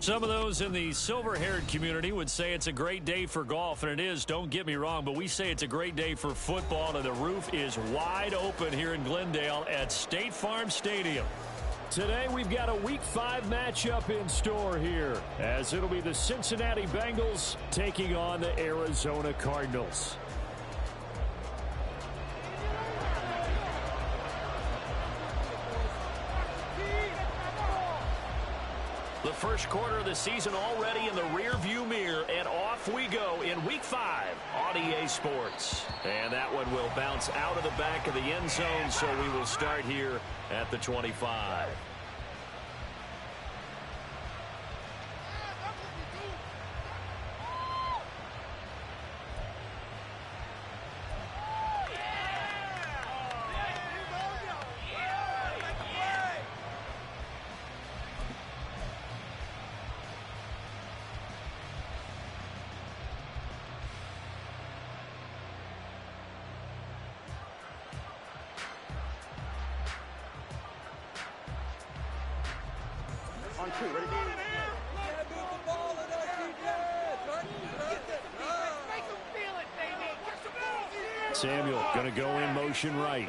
Some of those in the silver-haired community would say it's a great day for golf, and it is, don't get me wrong, but we say it's a great day for football, and the roof is wide open here in Glendale at State Farm Stadium. Today we've got a Week 5 matchup in store here, as it'll be the Cincinnati Bengals taking on the Arizona Cardinals. The first quarter of the season already in the rear-view mirror, and off we go in Week 5 on EA Sports. And that one will bounce out of the back of the end zone, so we will start here at the 25. Samuel going to go in motion right.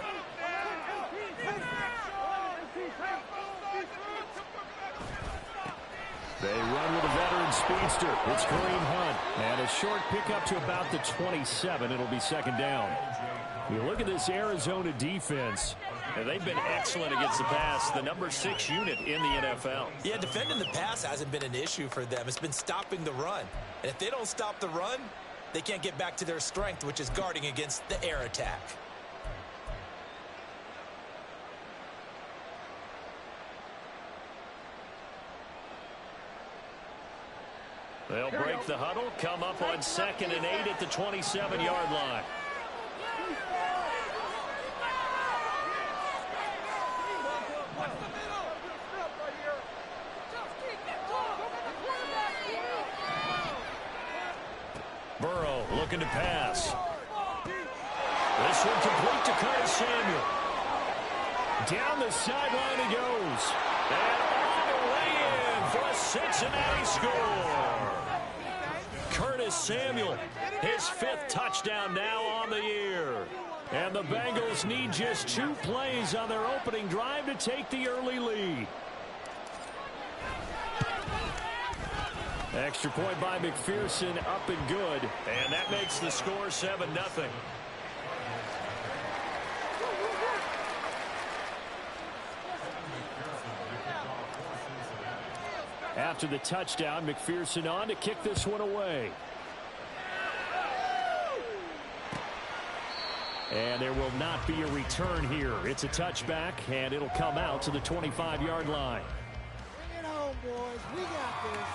They run with a veteran speedster. It's Kareem Hunt. And a short pickup to about the 27. It'll be second down. You look at this Arizona defense. And they've been excellent against the pass, the number 6 unit in the NFL. Yeah, defending the pass hasn't been an issue for them. It's been stopping the run. And if they don't stop the run, they can't get back to their strength, which is guarding against the air attack. They'll break the huddle, come up on 2nd and 8 at the 27-yard line. Burrow looking to pass. This one complete to Curtis Samuel. Down the sideline he goes. And all the way in for a Cincinnati score. Curtis Samuel, his 5th touchdown now on the year. And the Bengals need just 2 plays on their opening drive to take the early lead. Extra point by McPherson, up and good. And that makes the score 7-0. After the touchdown, McPherson on to kick this one away. And there will not be a return here. It's a touchback, and it'll come out to the 25-yard line. Bring it home, boys. We got this.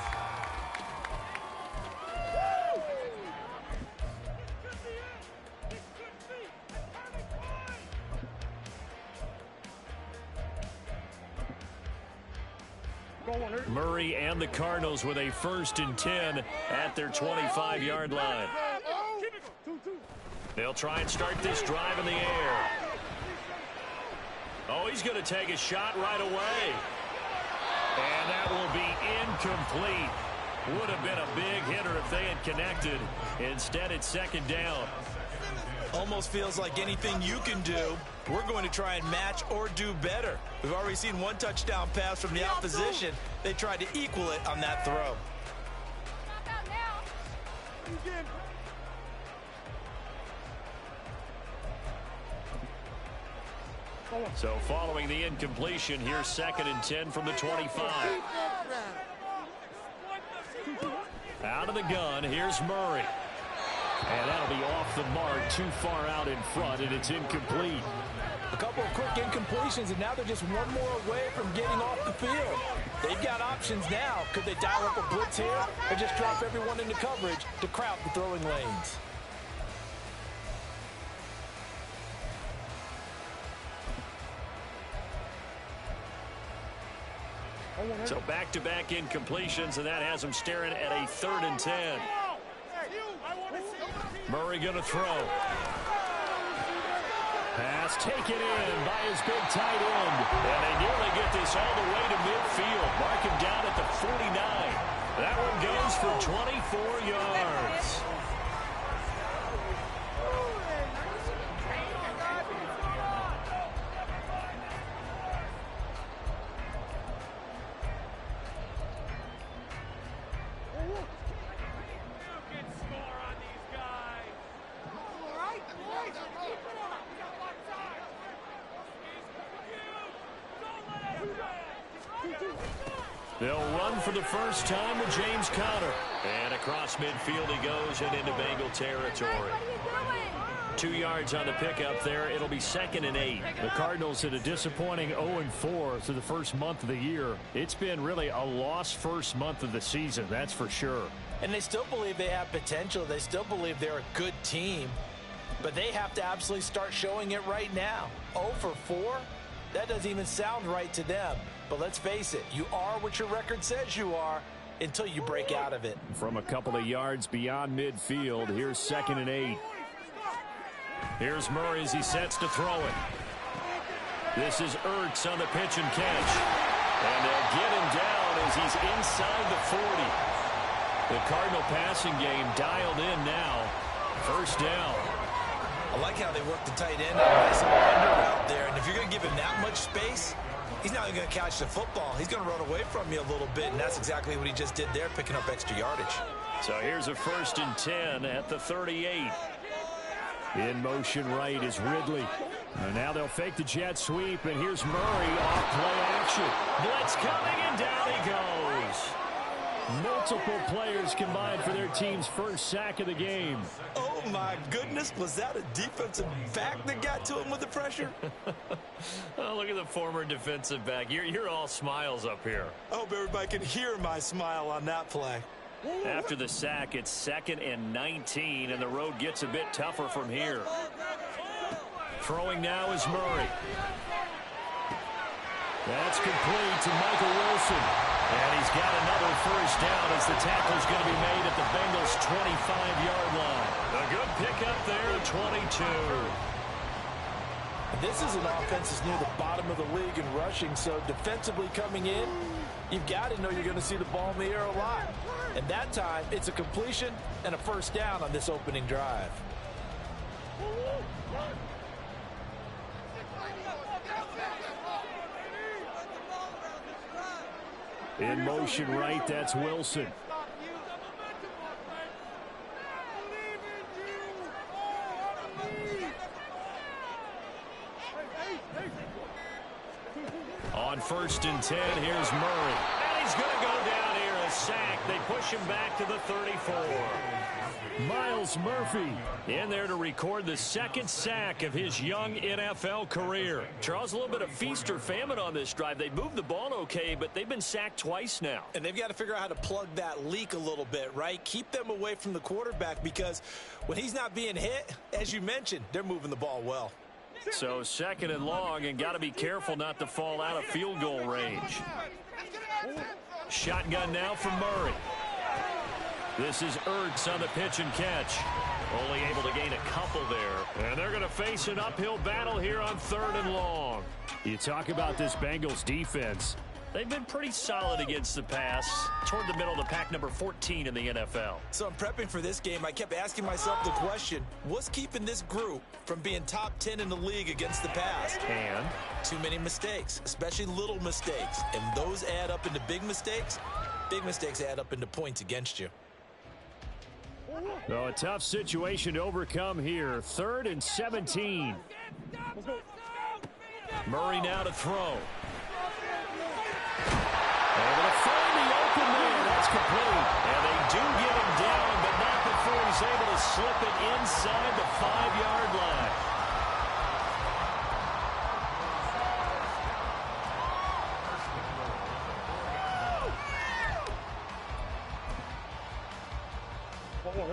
Murray and the Cardinals with a 1st and 10 at their 25-yard line. They'll try and start this drive in the air. Oh, he's going to take a shot right away. And that will be incomplete. Would have been a big hitter if they had connected. Instead, it's 2nd down. Almost feels like anything you can do, we're going to try and match or do better. We've already seen 1 touchdown pass from the opposition. They tried to equal it on that throw. So following the incompletion, here's 2nd and 10 from the 25. Out of the gun, here's Murray. And that'll be off the mark, too far out in front, and it's incomplete. A couple of quick incompletions, and now they're just one more away from getting off the field. They've got options now. Could they dial up a blitz here or just drop everyone into coverage to crowd the throwing lanes? So back-to-back incompletions, and that has them staring at a 3rd and 10. Murray going to throw. Pass taken in by his big tight end. And they nearly get this all the way to midfield. Mark him down at the 49. That one goes for 24 yards. They'll run for the first time with James Conner. And across midfield he goes and into Bengal territory. 2 yards on the pickup there. It'll be 2nd and 8. The Cardinals had a disappointing 0-4 through the first month of the year. It's been really a lost first month of the season, that's for sure. And they still believe they have potential. They still believe they're a good team. But they have to absolutely start showing it right now. 0-4? That doesn't even sound right to them. But let's face it, you are what your record says you are until you break out of it. From a couple of yards beyond midfield, here's 2nd and 8. Here's Murray as he sets to throw it. This is Ertz on the pitch and catch. And they'll get him down as he's inside the 40. The Cardinal passing game dialed in now. First down. I like how they work the tight end. Nice little under route there. And if you're going to give him that much space, he's not even going to catch the football. He's going to run away from you a little bit, and that's exactly what he just did there, picking up extra yardage. So here's a 1st and 10 at the 38. In motion right is Ridley. And now they'll fake the jet sweep, and here's Murray off play action. Blitz coming, and down he goes. Multiple players combined for their team's first sack of the game. Oh, my goodness. Was that a defensive back that got to him with the pressure? Oh, look at the former defensive back. You're all smiles up here. I hope everybody can hear my smile on that play. After the sack, it's 2nd and 19, and the road gets a bit tougher from here. Throwing now is Murray. That's complete to Michael Wilson. And he's got another first down as the tackle's going to be made at the Bengals' 25-yard line. A good pickup there at 22. This is an offense that's near the bottom of the league in rushing, so defensively coming in, you've got to know you're going to see the ball in the air a lot. And that time, it's a completion and a first down on this opening drive. In motion right, that's Wilson. On 1st and 10, here's Murray. And he's going to go down here, a sack. They push him back to the 34. Miles Murphy in there to record the 2nd sack of his young NFL career. Charles, a little bit of feast or famine on this drive. They moved the ball okay, but they've been sacked twice now. And they've got to figure out how to plug that leak a little bit, right? Keep them away from the quarterback, because when he's not being hit, as you mentioned, they're moving the ball well. So 2nd and long, and got to be careful not to fall out of field goal range. Shotgun now from Murray. This is Ertz on the pitch and catch. Only able to gain a couple there. And they're going to face an uphill battle here on 3rd and long. You talk about this Bengals defense. They've been pretty solid against the pass. Toward the middle of the pack, number 14 in the NFL. So I'm prepping for this game. I kept asking myself the question, what's keeping this group from being top 10 in the league against the pass? And too many mistakes, especially little mistakes. And those add up into big mistakes. Big mistakes add up into points against you. So a tough situation to overcome here. 3rd and 17. Murray now to throw. Able to find the open man. That's complete. And they do get him down, but not before he's able to slip it inside the 5-yard line.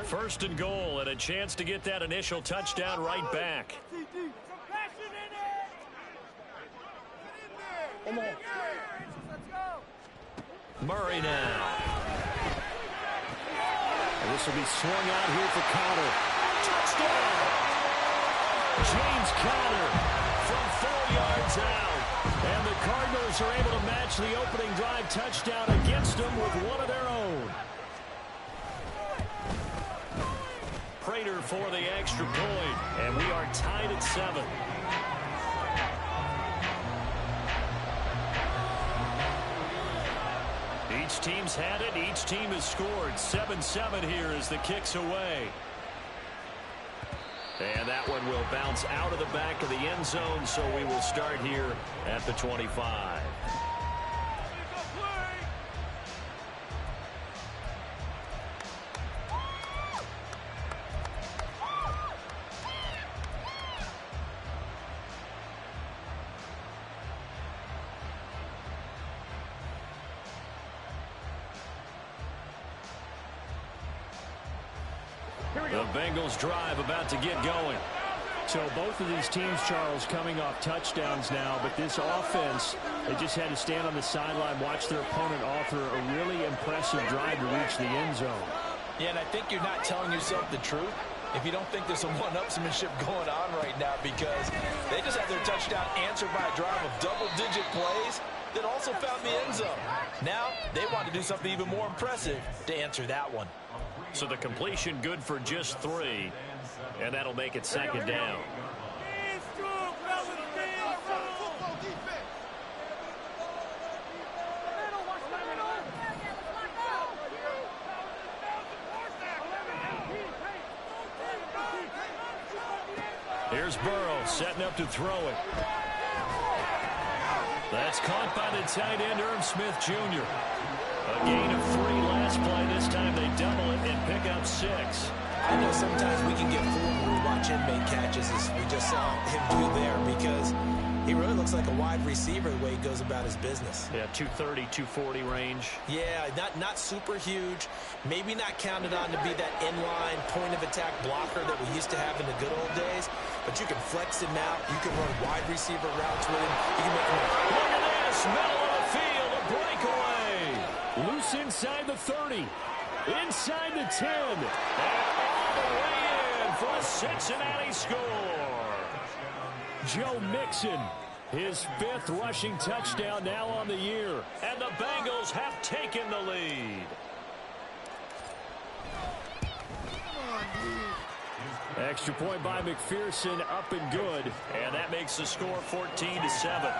First and goal, and a chance to get that initial touchdown right back. Murray now. And this will be swung out here for Conner. Touchdown! James Conner from 4 yards out. And the Cardinals are able to match the opening drive touchdown against them with one of their own. Prater for the extra point, and we are tied at 7. Each team's had it. Each team has scored. 7-7 here as the kick's away. And that one will bounce out of the back of the end zone, so we will start here at the 25. The Bengals drive about to get going. So both of these teams, Charles, coming off touchdowns now, but this offense, they just had to stand on the sideline, watch their opponent author a really impressive drive to reach the end zone. Yeah, and I think you're not telling yourself the truth if you don't think there's some one-upsmanship going on right now, because they just had their touchdown answered by a drive of double-digit plays that also found the end zone. Now they want to do something even more impressive to answer that one. So the completion good for just 3, and that'll make it 2nd down. Here's Burrow setting up to throw it. That's caught by the tight end, Irv Smith Jr. A gain of 3 last play. This time they double it and pick up 6. I know sometimes we can get fooled when we watch him make catches, as we just saw him do there, because he really looks like a wide receiver the way he goes about his business. Yeah, 230, 240 range. Yeah, not super huge. Maybe not counted on to be that inline point-of-attack blocker that we used to have in the good old days, but you can flex him out. You can run wide receiver routes with him. You can make him Look at this, middle of the field, a breakaway. Loose inside the 30, inside the 10, and all the way in for a Cincinnati score. Joe Mixon, his 5th rushing touchdown now on the year, and the Bengals have taken the lead. Extra point by McPherson, up and good, and that makes the score 14-7.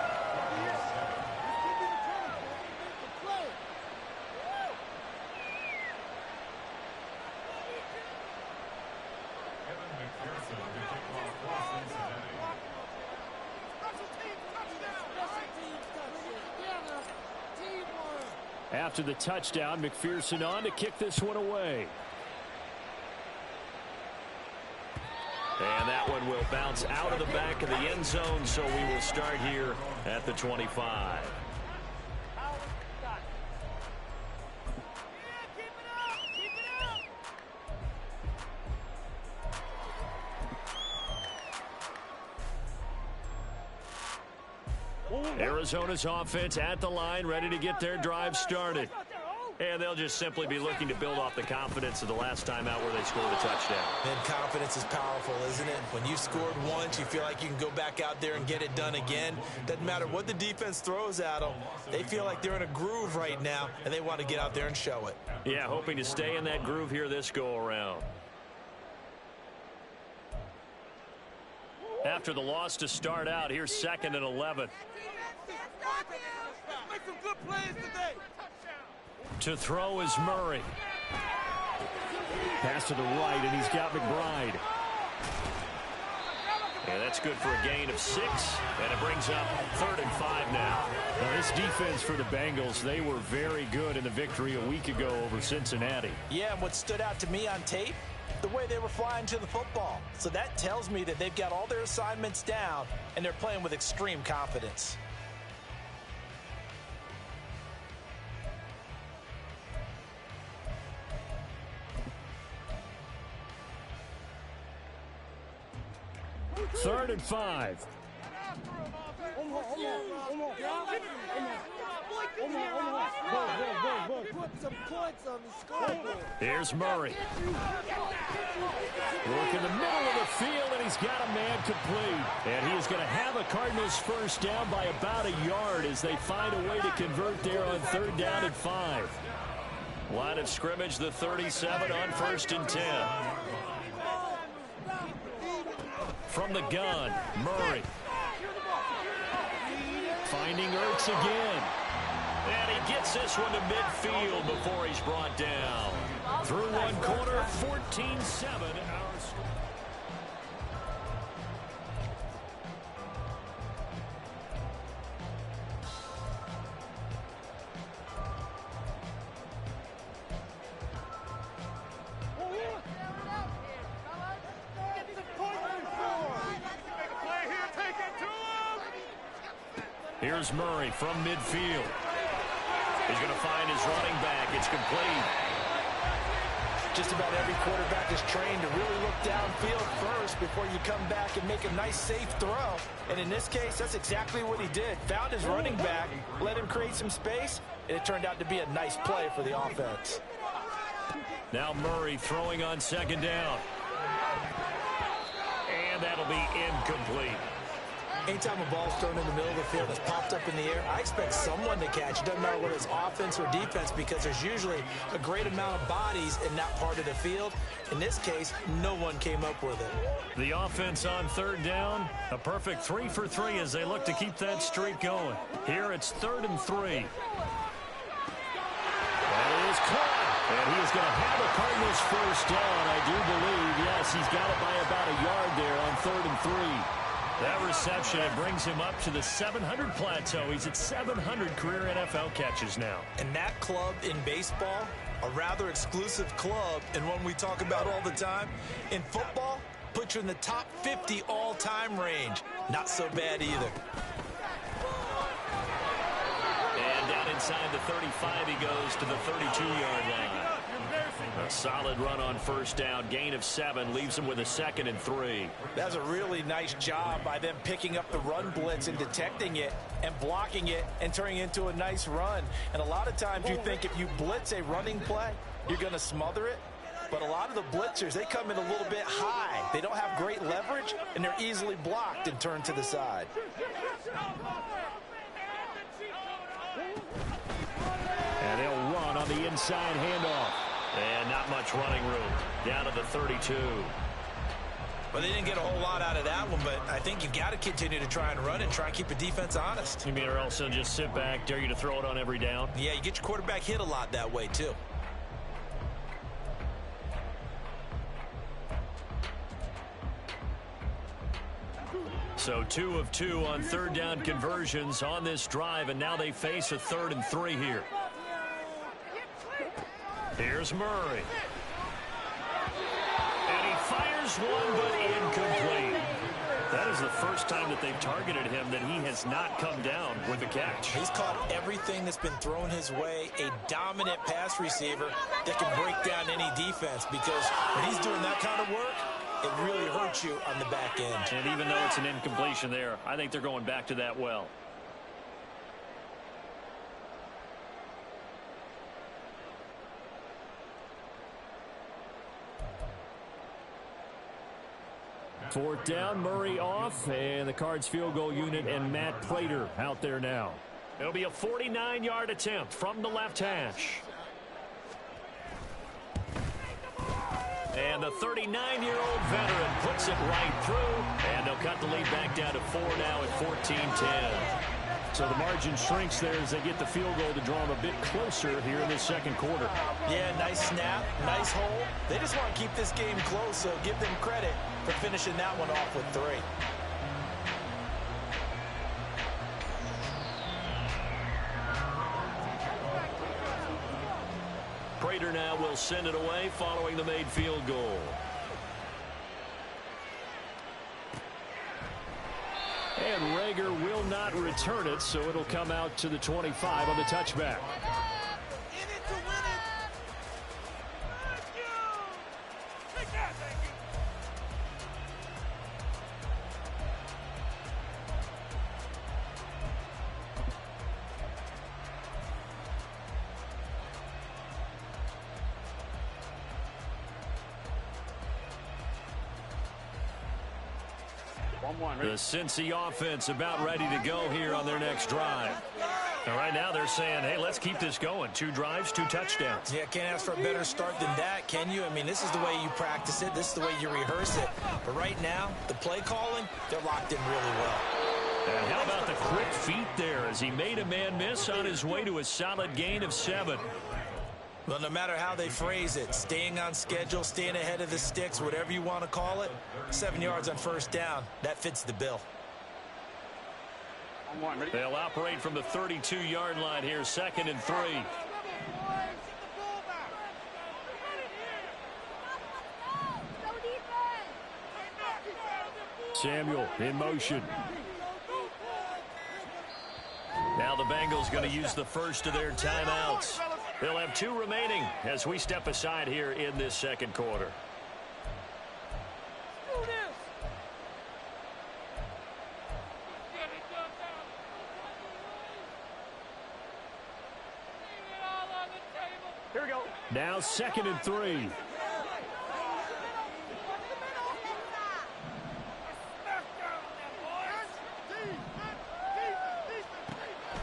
After the touchdown, McPherson on to kick this one away. And that one will bounce out of the back of the end zone, so we will start here at the 25. Arizona's offense at the line, ready to get their drive started. And they'll just simply be looking to build off the confidence of the last time out where they scored a touchdown. And confidence is powerful, isn't it? When you scored once, you feel like you can go back out there and get it done again. Doesn't matter what the defense throws at them. They feel like they're in a groove right now, and they want to get out there and show it. Yeah, hoping to stay in that groove here this go-around. After the loss to start out, here's 2nd and 11. Make some good plays today. To throw is Murray. Pass to the right, and he's got McBride. And that's good for a gain of 6, and it brings up 3rd and 5 now. Now, this defense for the Bengals, they were very good in the victory a week ago over Cincinnati. Yeah, and what stood out to me on tape, the way they were flying to the football. So that tells me that they've got all their assignments down, and they're playing with extreme confidence. Third and 5. some points on the scoreboard. Here's Murray. Look in the middle of the field, and he's got a man complete. And he is going to have a Cardinals first down by about a yard as they find a way to convert there on 3rd down and 5. Line of scrimmage, the 37 on 1st and 10. From the gun, Murray. Finding Ertz again. And he gets this one to midfield before he's brought down. Through one quarter, 14-7. Here's Murray from midfield. He's going to find his running back. It's complete. Just about every quarterback is trained to really look downfield first before you come back and make a nice, safe throw. And in this case, that's exactly what he did. Found his running back, let him create some space, and it turned out to be a nice play for the offense. Now Murray throwing on 2nd down. And that'll be incomplete. Anytime a ball's thrown in the middle of the field that's popped up in the air, I expect someone to catch. It doesn't matter whether it's offense or defense because there's usually a great amount of bodies in that part of the field. In this case, no one came up with it. The offense on 3rd down, a perfect 3 for 3 as they look to keep that streak going. Here it's 3rd and 3. That is caught. And he is going to have a Cardinals first down, I do believe. Yes, he's got it by about a yard there on 3rd and 3. That reception, it brings him up to the 700 plateau. He's at 700 career NFL catches now. And that club in baseball, a rather exclusive club and one we talk about all the time. In football, puts you in the top 50 all-time range. Not so bad either. And down inside the 35, he goes to the 32-yard line. A solid run on 1st down. Gain of 7 leaves him with a 2nd and 3. That's a really nice job by them picking up the run blitz and detecting it and blocking it and turning it into a nice run. And a lot of times you think if you blitz a running play, you're going to smother it. But a lot of the blitzers, they come in a little bit high. They don't have great leverage, and they're easily blocked and turned to the side. And they'll run on the inside handoff. And not much running room. Down to the 32. Well, they didn't get a whole lot out of that one, but I think you've got to continue to try and run and try and keep the defense honest. You mean or else they'll just sit back, dare you to throw it on every down? Yeah, you get your quarterback hit a lot that way, too. So 2 of 2 on 3rd down conversions on this drive, and now they face a 3rd and 3 here. Here's Murray. And he fires one, but incomplete. That is the first time that they've targeted him that he has not come down with a catch. He's caught everything that's been thrown his way. A dominant pass receiver that can break down any defense because when he's doing that kind of work, it really hurts you on the back end. And even though it's an incompletion there, I think they're going back to that well. Fourth down, Murray off, and the Cards field goal unit and Matt Prater out there now. It'll be a 49-yard attempt from the left hash. And the 39-year-old veteran puts it right through, and they'll cut the lead back down to 4 now at 14-10. So the margin shrinks there as they get the field goal to draw them a bit closer here in the 2nd quarter. Yeah, nice snap, nice hole. They just want to keep this game close, so give them credit for finishing that one off with 3. Prater now will send it away following the made field goal. And Rager will not return it, so it'll come out to the 25 on the touchback. In it to win it. The Cincy offense about ready to go here on their next drive. And right now they're saying, hey, let's keep this going. 2 drives, 2 touchdowns. Yeah, can't ask for a better start than that, can you? I mean, this is the way you practice it. This is the way you rehearse it. But right now, the play calling, they're locked in really well. And how about the quick feet there as he made a man miss on his way to a solid gain of 7. Well, no matter how they phrase it, staying on schedule, staying ahead of the sticks, whatever you want to call it, 7 yards on first down, that fits the bill. They'll operate from the 32-yard line here, 2nd and 3. Samuel in motion. Now the Bengals going to use the first of their timeouts. They'll have 2 remaining as we step aside here in this second quarter. Here we go. Now 2nd and 3.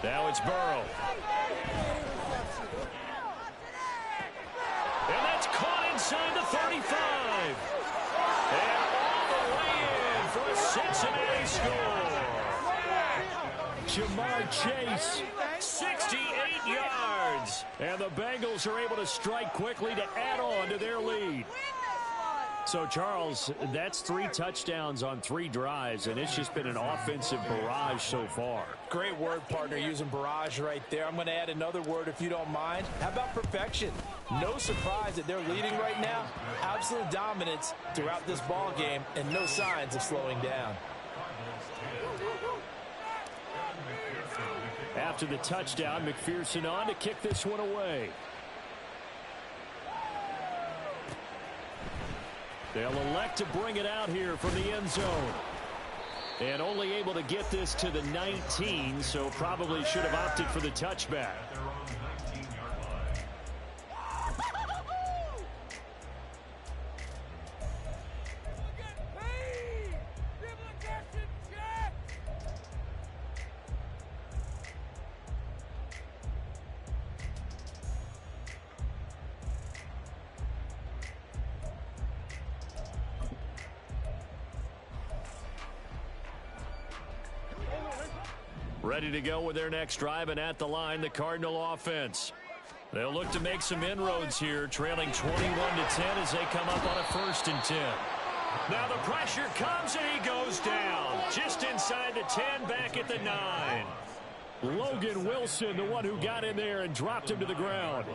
Now it's Burrow. And that's caught inside the 35. And all the way in for a Cincinnati score. Jamar Chase. 68 yards. And the Bengals are able to strike quickly to add on to their lead. So, Charles, that's 3 touchdowns on 3 drives, and it's just been an offensive barrage so far. Great word, partner, using barrage right there. I'm going to add another word if you don't mind. How about perfection? No surprise that they're leading right now. Absolute dominance throughout this ball game and no signs of slowing down. After the touchdown, McPherson on to kick this one away. They'll elect to bring it out here from the end zone. And only able to get this to the 19, so probably should have opted for the touchback. Ready to go with their next drive, and at the line, the Cardinal offense. They'll look to make some inroads here, trailing 21-10 as they come up on a 1st and 10. Now the pressure comes, and he goes down. Just inside the 10, back at the 9. Logan Wilson, the one who got in there and dropped him to the ground.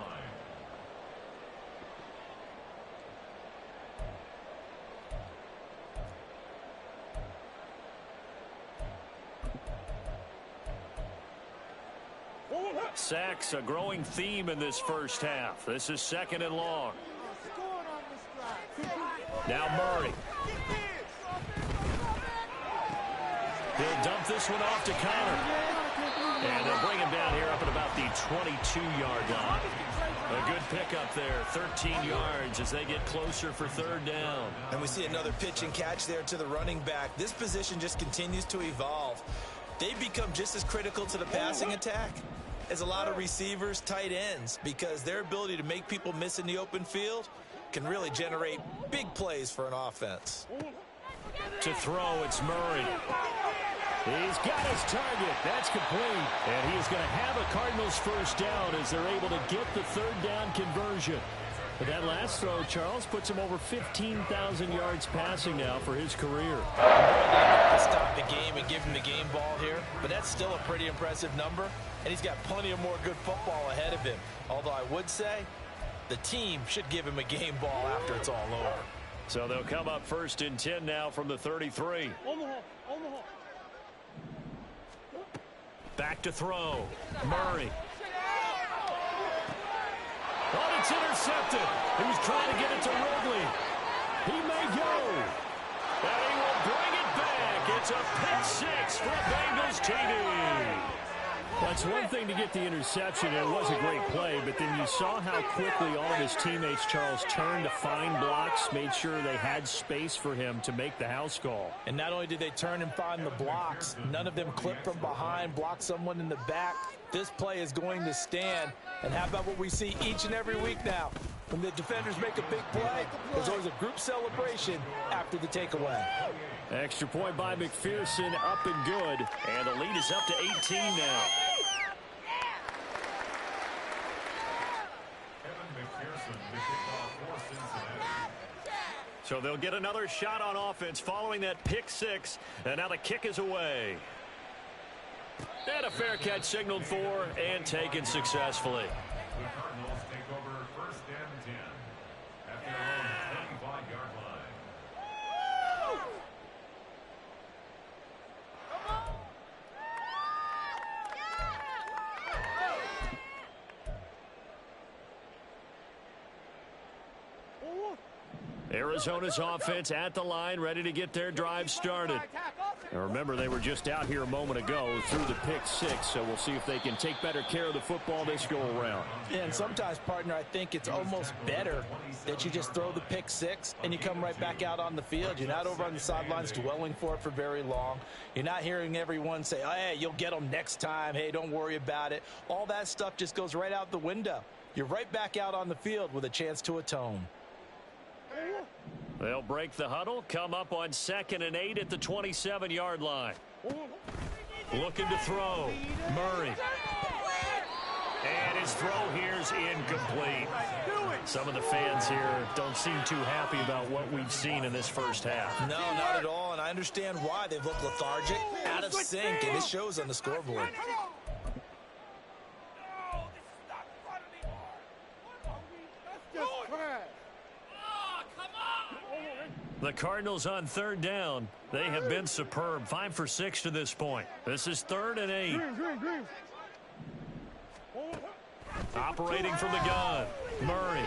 Sacks, a growing theme in this first half. This is 2nd and long. Now Murray. He'll dump this one off to Connor. And they'll bring him down here up at about the 22-yard line. A good pickup there, 13 yards as they get closer for 3rd down. And we see another pitch and catch there to the running back. This position just continues to evolve. They've become just as critical to the passing attack as a lot of receivers, tight ends, because their ability to make people miss in the open field can really generate big plays for an offense. To throw, it's Murray. He's got his target. That's complete. And he is going to have a Cardinals 1st down as they're able to get the 3rd down conversion. But that last throw, Charles, puts him over 15,000 yards passing now for his career. Stop the game and give him the game ball here, but that's still a pretty impressive number, and he's got plenty of more good football ahead of him. Although I would say the team should give him a game ball after it's all over. So they'll come up 1st and 10 now from the 33. Back to throw. Murray. Oh, it's intercepted. He was trying to get it to Ridley. He may go. And he will bring it back. It's a pick 6 for Bengals TD. Well, it's one thing to get the interception, and it was a great play, but then you saw how quickly all of his teammates, Charles, turned to find blocks, made sure they had space for him to make the house call. And not only did they turn and find the blocks, none of them clipped from behind, blocked someone in the back. This play is going to stand. And how about what we see each and every week now? When the defenders make a big play, there's always a group celebration after the takeaway. Extra point by McPherson, up and good. And the lead is up to 18 now. So they'll get another shot on offense following that pick six. And now the kick is away. And a fair catch signaled for and taken successfully. The Cardinals take over first and 10 at their own 25-yard line. Arizona's offense at the line, ready to get their drive started. And remember, they were just out here a moment ago through the pick six, so we'll see if they can take better care of the football this go-around. Yeah, and sometimes, partner, I think it's almost better that you just throw the pick six and you come right back out on the field. You're not over on the sidelines dwelling for it for very long. You're not hearing everyone say, oh, hey, you'll get them next time. Hey, don't worry about it. All that stuff just goes right out the window. You're right back out on the field with a chance to atone. They'll break the huddle, come up on 2nd and 8 at the 27-yard line. Looking to throw. Murray. And his throw here's incomplete. Some of the fans here don't seem too happy about what we've seen in this first half. No, not at all, and I understand why. They've looked lethargic, out of sync, and it shows on the scoreboard. The Cardinals on 3rd down. They have been superb. 5 for 6 to this point. This is 3rd and 8. Operating from the gun. Murray.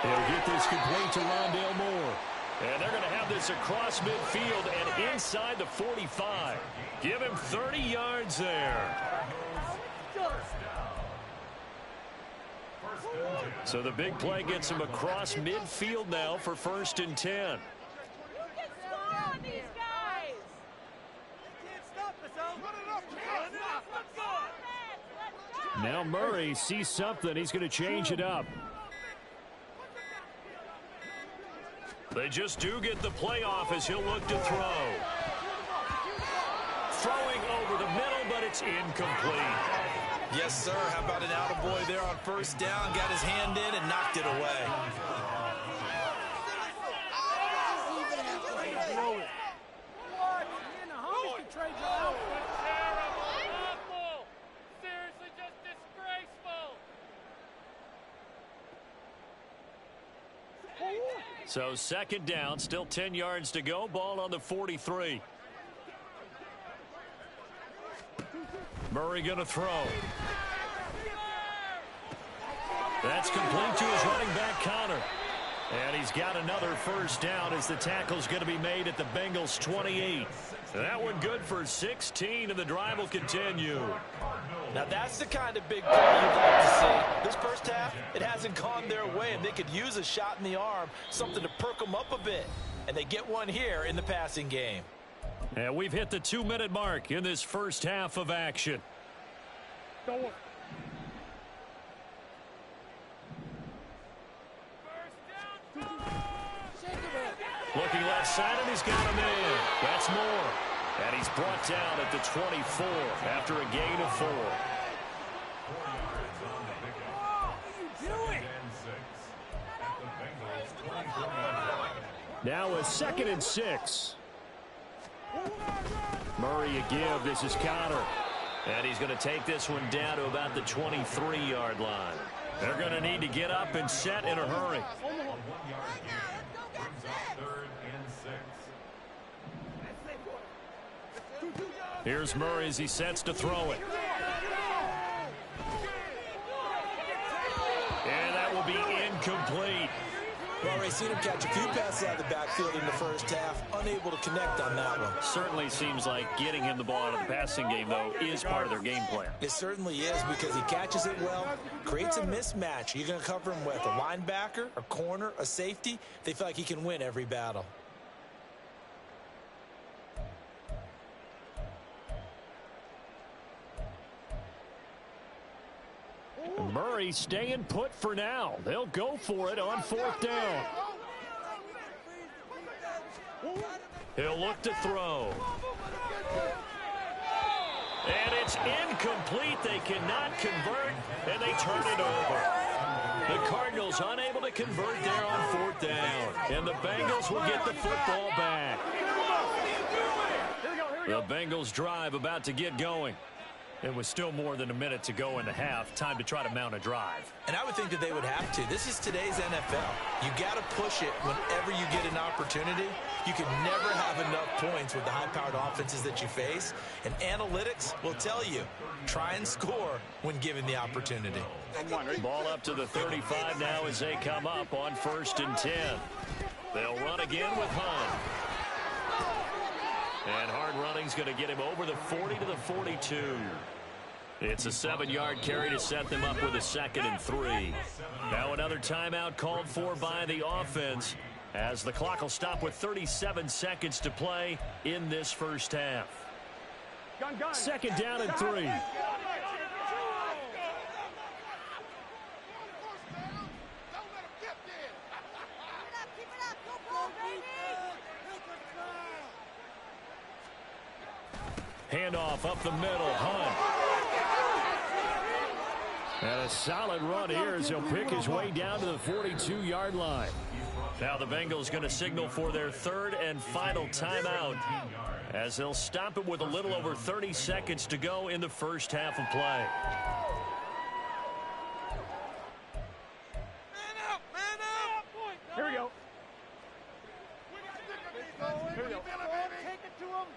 He'll get this complete to Rondale Moore. And they're going to have this across midfield and inside the 45. Give him 30 yards there. So the big play gets him across midfield now for 1st and 10. You can score on these guys. Now Murray sees something. He's going to change it up. They just do get the play off as he'll look to throw. Throwing over the middle, but it's incomplete. Yes, sir. How about an attaboy there on 1st down? Got his hand in and knocked it away. So 2nd down, still 10 yards to go. Ball on the 43. Murray going to throw. That's complete to his running back, Connor. And he's got another 1st down as the tackle's going to be made at the Bengals' 28. That one good for 16, and the drive will continue. Now that's the kind of big play you'd like to see. This first half, it hasn't gone their way, and they could use a shot in the arm, something to perk them up a bit. And they get one here in the passing game. And we've hit the 2-minute mark in this first half of action. Looking left side, and he's got him in. That's Moore. And he's brought down at the 24 after a gain of 4. Now a 2nd and 6. Murray a give. This is Connor. And he's going to take this one down to about the 23-yard line. They're going to need to get up and set in a hurry. Here's Murray as he sets to throw it. And that will be incomplete. Murray seen him catch a few passes out of the backfield in the first half, unable to connect on that one. Certainly seems like getting him the ball out of the passing game, though, is part of their game plan. It certainly is because he catches it well, creates a mismatch. You're going to cover him with a linebacker, a corner, a safety. They feel like he can win every battle. Murray staying put for now. They'll go for it on fourth down. He'll look to throw. And it's incomplete. They cannot convert, and they turn it over. The Cardinals unable to convert there on fourth down. And the Bengals will get the football back. The Bengals drive about to get going. It was still more than a minute to go in the half. Time to try to mount a drive. And I would think that they would have to. This is today's NFL. You got to push it whenever you get an opportunity. You can never have enough points with the high-powered offenses that you face. And analytics will tell you, try and score when given the opportunity. Ball up to the 35 now as they come up on 1st and 10. They'll run again with Hunt. And hard running's going to get him over the 40 to the 42. It's a 7-yard carry to set them up with a 2nd and 3. Now another timeout called for by the offense as the clock will stop with 37 seconds to play in this first half. 2nd down and 3. Handoff up the middle. Hunt. And a solid run here as he'll pick his way down to the 42-yard line. Now the Bengals going to signal for their 3rd and final timeout as they'll stop it with a little over 30 seconds to go in the first half of play. Here we go. Here we go. Take it to him.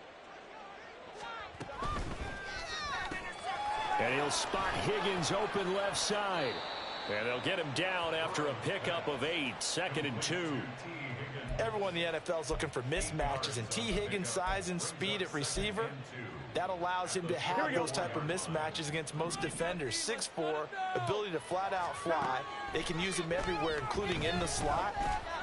And he'll spot Higgins open left side. And they'll get him down after a pickup of 8. 2nd and 2. Everyone in the NFL is looking for mismatches, and T. Higgins' size and speed at receiver, that allows him to have those type of mismatches against most defenders. 6'4", ability to flat-out fly. They can use him everywhere, including in the slot.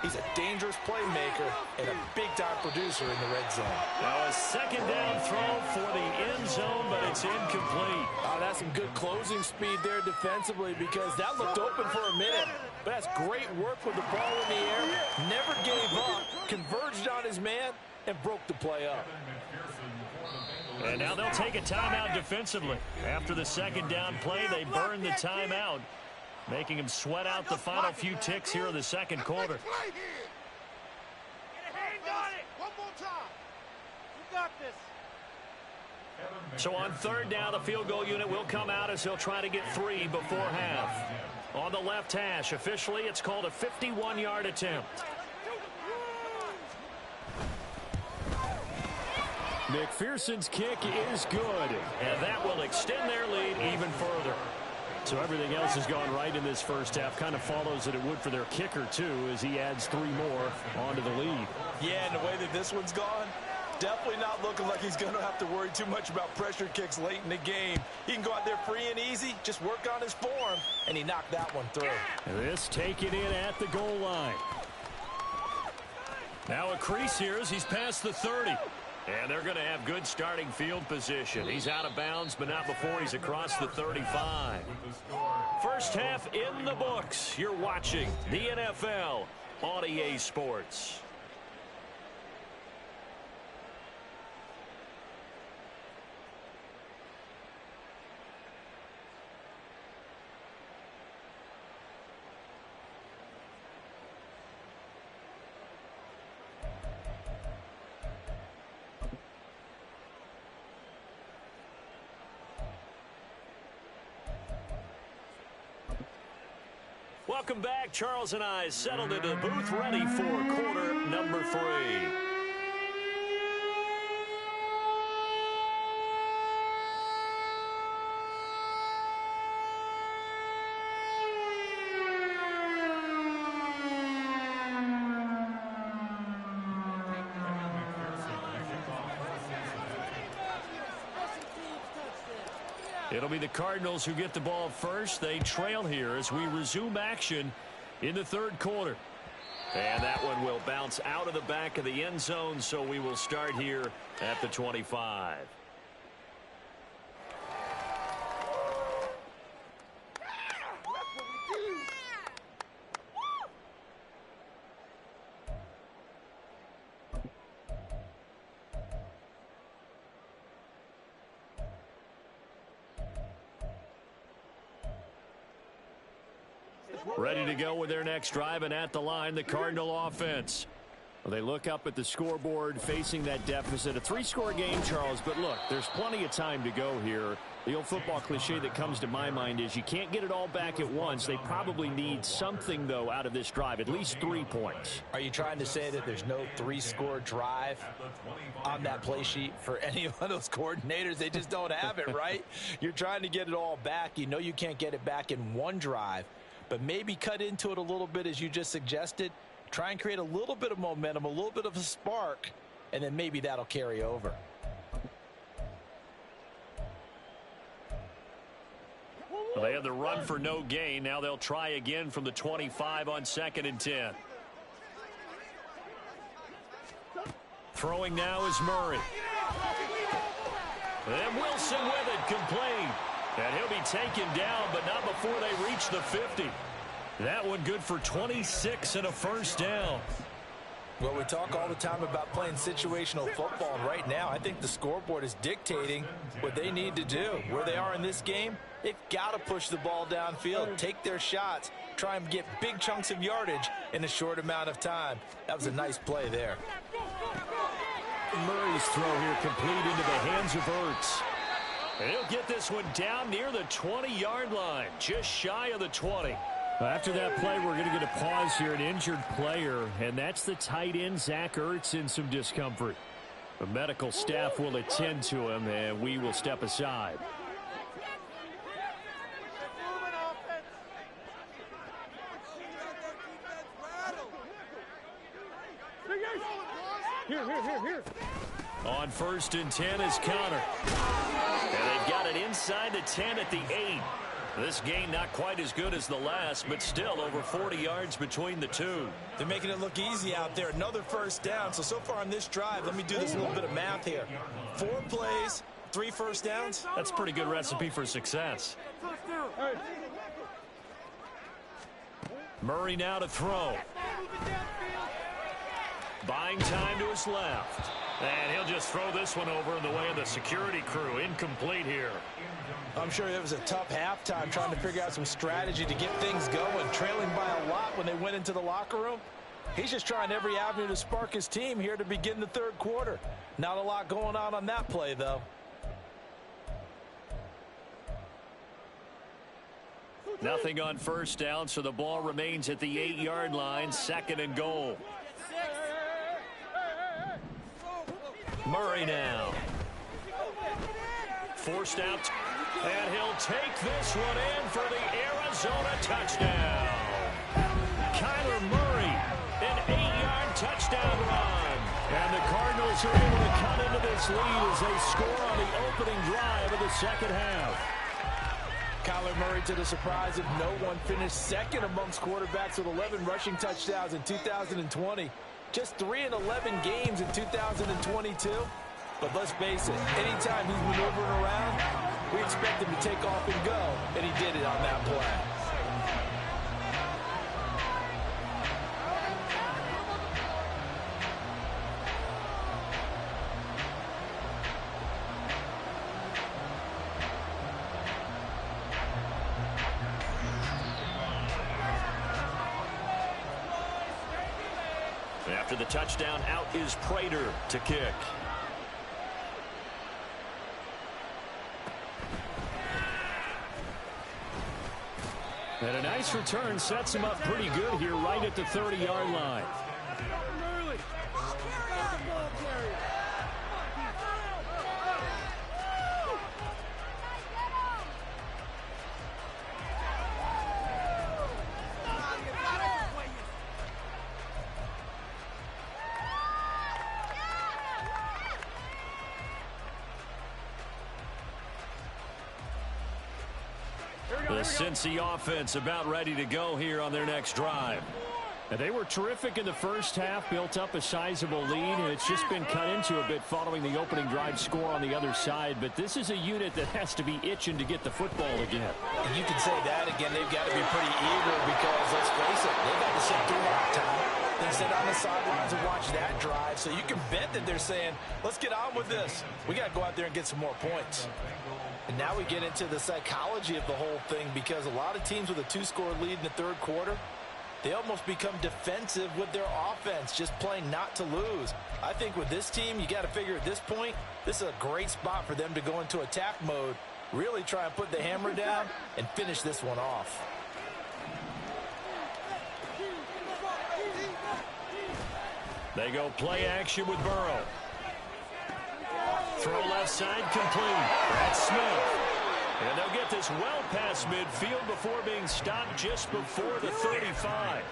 He's a dangerous playmaker and a big-time producer in the red zone. Now a 2nd down throw for the end zone, but it's incomplete. Oh, that's some good closing speed there defensively because that looked open for a minute. But that's great work with the ball in the air. Never gave up, converged on his man, and broke the play up. And now they'll take a timeout defensively. After the 2nd down play, they burn the timeout, making him sweat out the final few ticks here in the 2nd quarter. Get a hand on it. One more time. You got this. So on 3rd down, the field goal unit will come out as he'll try to get 3 before half. On the left hash, officially, it's called a 51-yard attempt. McPherson's kick is good, and that will extend their lead even further. So everything else has gone right in this first half. Kind of follows that it would for their kicker, too, as he adds 3 more onto the lead. Yeah, and the way that this one's gone, definitely not looking like he's going to have to worry too much about pressure kicks late in the game. He can go out there free and easy, just work on his form, and he knocked that one through. And this taken in at the goal line. Now a crease here as he's past the 30. And they're going to have good starting field position. He's out of bounds, but not before he's across the 35. First half in the books. You're watching the NFL on EA Sports. Welcome back. Charles and I settled into the booth, ready for quarter number 3. It'll be the Cardinals who get the ball first. They trail here as we resume action in the third quarter. And that one will bounce out of the back of the end zone, so we will start here at the 25. Ready to go with their next drive, and at the line, the Cardinal offense. Well, they look up at the scoreboard facing that deficit. A three-score game, Charles, but look, there's plenty of time to go here. The old football cliche that comes to my mind is you can't get it all back at once. They probably need something, though, out of this drive, at least 3 points. Are you trying to say that there's no three-score drive on that play sheet for any of those coordinators? They just don't have it, right? You're trying to get it all back. You know you can't get it back in one drive, but maybe cut into it a little bit as you just suggested. Try and create a little bit of momentum, a little bit of a spark, and then maybe that'll carry over. Well, they had the run for no gain. Now they'll try again from the 25 on 2nd and 10. Throwing now is Murray. And Wilson with it, complete. And he'll be taken down, but not before they reach the 50. That one good for 26 and a first down. Well, we talk all the time about playing situational football, and right now I think the scoreboard is dictating what they need to do. Where they are in this game, they've got to push the ball downfield, take their shots, try and get big chunks of yardage in a short amount of time. That was a nice play there. Murray's throw here complete into the hands of Ertz. And he'll get this one down near the 20-yard line, just shy of the 20. After that play, we're going to get a pause here, an injured player, and that's the tight end, Zach Ertz, in some discomfort. The medical staff will attend to him, and we will step aside. Here. On 1st and 10 is Connor. And they've got it inside the 10 at the 8. This game not quite as good as the last, but still over 40 yards between the two. They're making it look easy out there. Another first down. So far on this drive, let me do this little bit of math here. 4 plays, 3 first downs. That's a pretty good recipe for success. Murray now to throw. Buying time to his left. And he'll just throw this one over in the way of the security crew. Incomplete here. I'm sure it was a tough halftime trying to figure out some strategy to get things going, trailing by a lot when they went into the locker room. He's just trying every avenue to spark his team here to begin the third quarter. Not a lot going on that play, though. Nothing on first down, so the ball remains at the 8-yard line, 2nd and goal. Murray now. Forced out. And he'll take this one in for the Arizona touchdown. Kyler Murray, an 8-yard touchdown run. And the Cardinals are able to cut into this lead as they score on the opening drive of the second half. Kyler Murray, to the surprise of no one, finished second amongst quarterbacks with 11 rushing touchdowns in 2020. Just 3 in 11 games in 2022. But let's face it, anytime he's maneuvering around, we expect him to take off and go, and he did it on that play. After the touchdown, out is Prater to kick. And a nice return sets him up pretty good here right at the 30-yard line. The Cincy offense about ready to go here on their next drive. And they were terrific in the first half, built up a sizable lead, and it's just been cut into a bit following the opening drive score on the other side. But this is a unit that has to be itching to get the football again. And you can say that again. They've got to be pretty eager because, let's face it, they've got to sit through halftime. They sit on the sidelines and watch that drive. So you can bet that they're saying, let's get on with this. We got to go out there and get some more points. And now we get into the psychology of the whole thing, because a lot of teams with a 2-score lead in the third quarter, they almost become defensive with their offense, just playing not to lose. I think with this team, you got to figure at this point, this is a great spot for them to go into attack mode, really try and put the hammer down and finish this one off. They go play action with Burrow. Throw left side complete. That's Smith. And they'll get this well past midfield before being stopped just before the 35.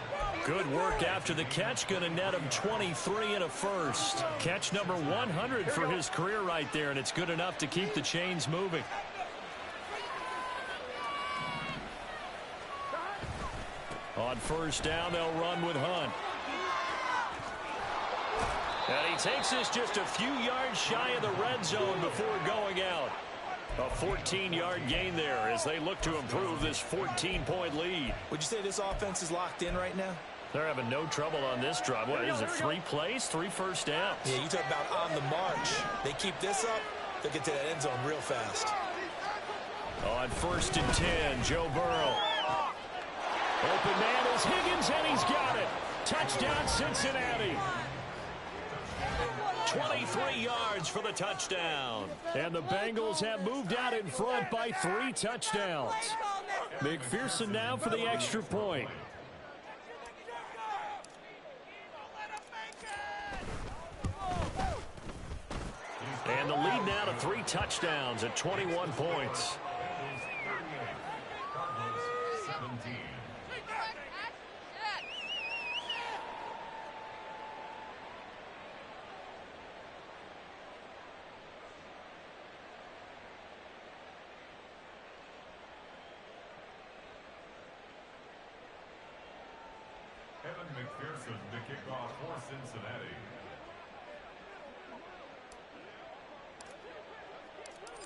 Good work after the catch. Going to net him 23 and a first. Catch number 100 for his career right there, and it's good enough to keep the chains moving. On first down, they'll run with Hunt. And he takes this just a few yards shy of the red zone before going out. A 14-yard gain there as they look to improve this 14-point lead. Would you say this offense is locked in right now? They're having no trouble on this drive. What is it, 3 plays, 3 first downs? Yeah, you talk about on the march. They keep this up, they'll get to that end zone real fast. On first and 10, Joe Burrow. Open man is Higgins, and he's got it. Touchdown, Cincinnati. 23 yards for the touchdown. And the Bengals have moved out in front by 3 touchdowns. McPherson now for the extra point. And the lead now to 3 touchdowns at 21 points. McPherson to kick off for Cincinnati.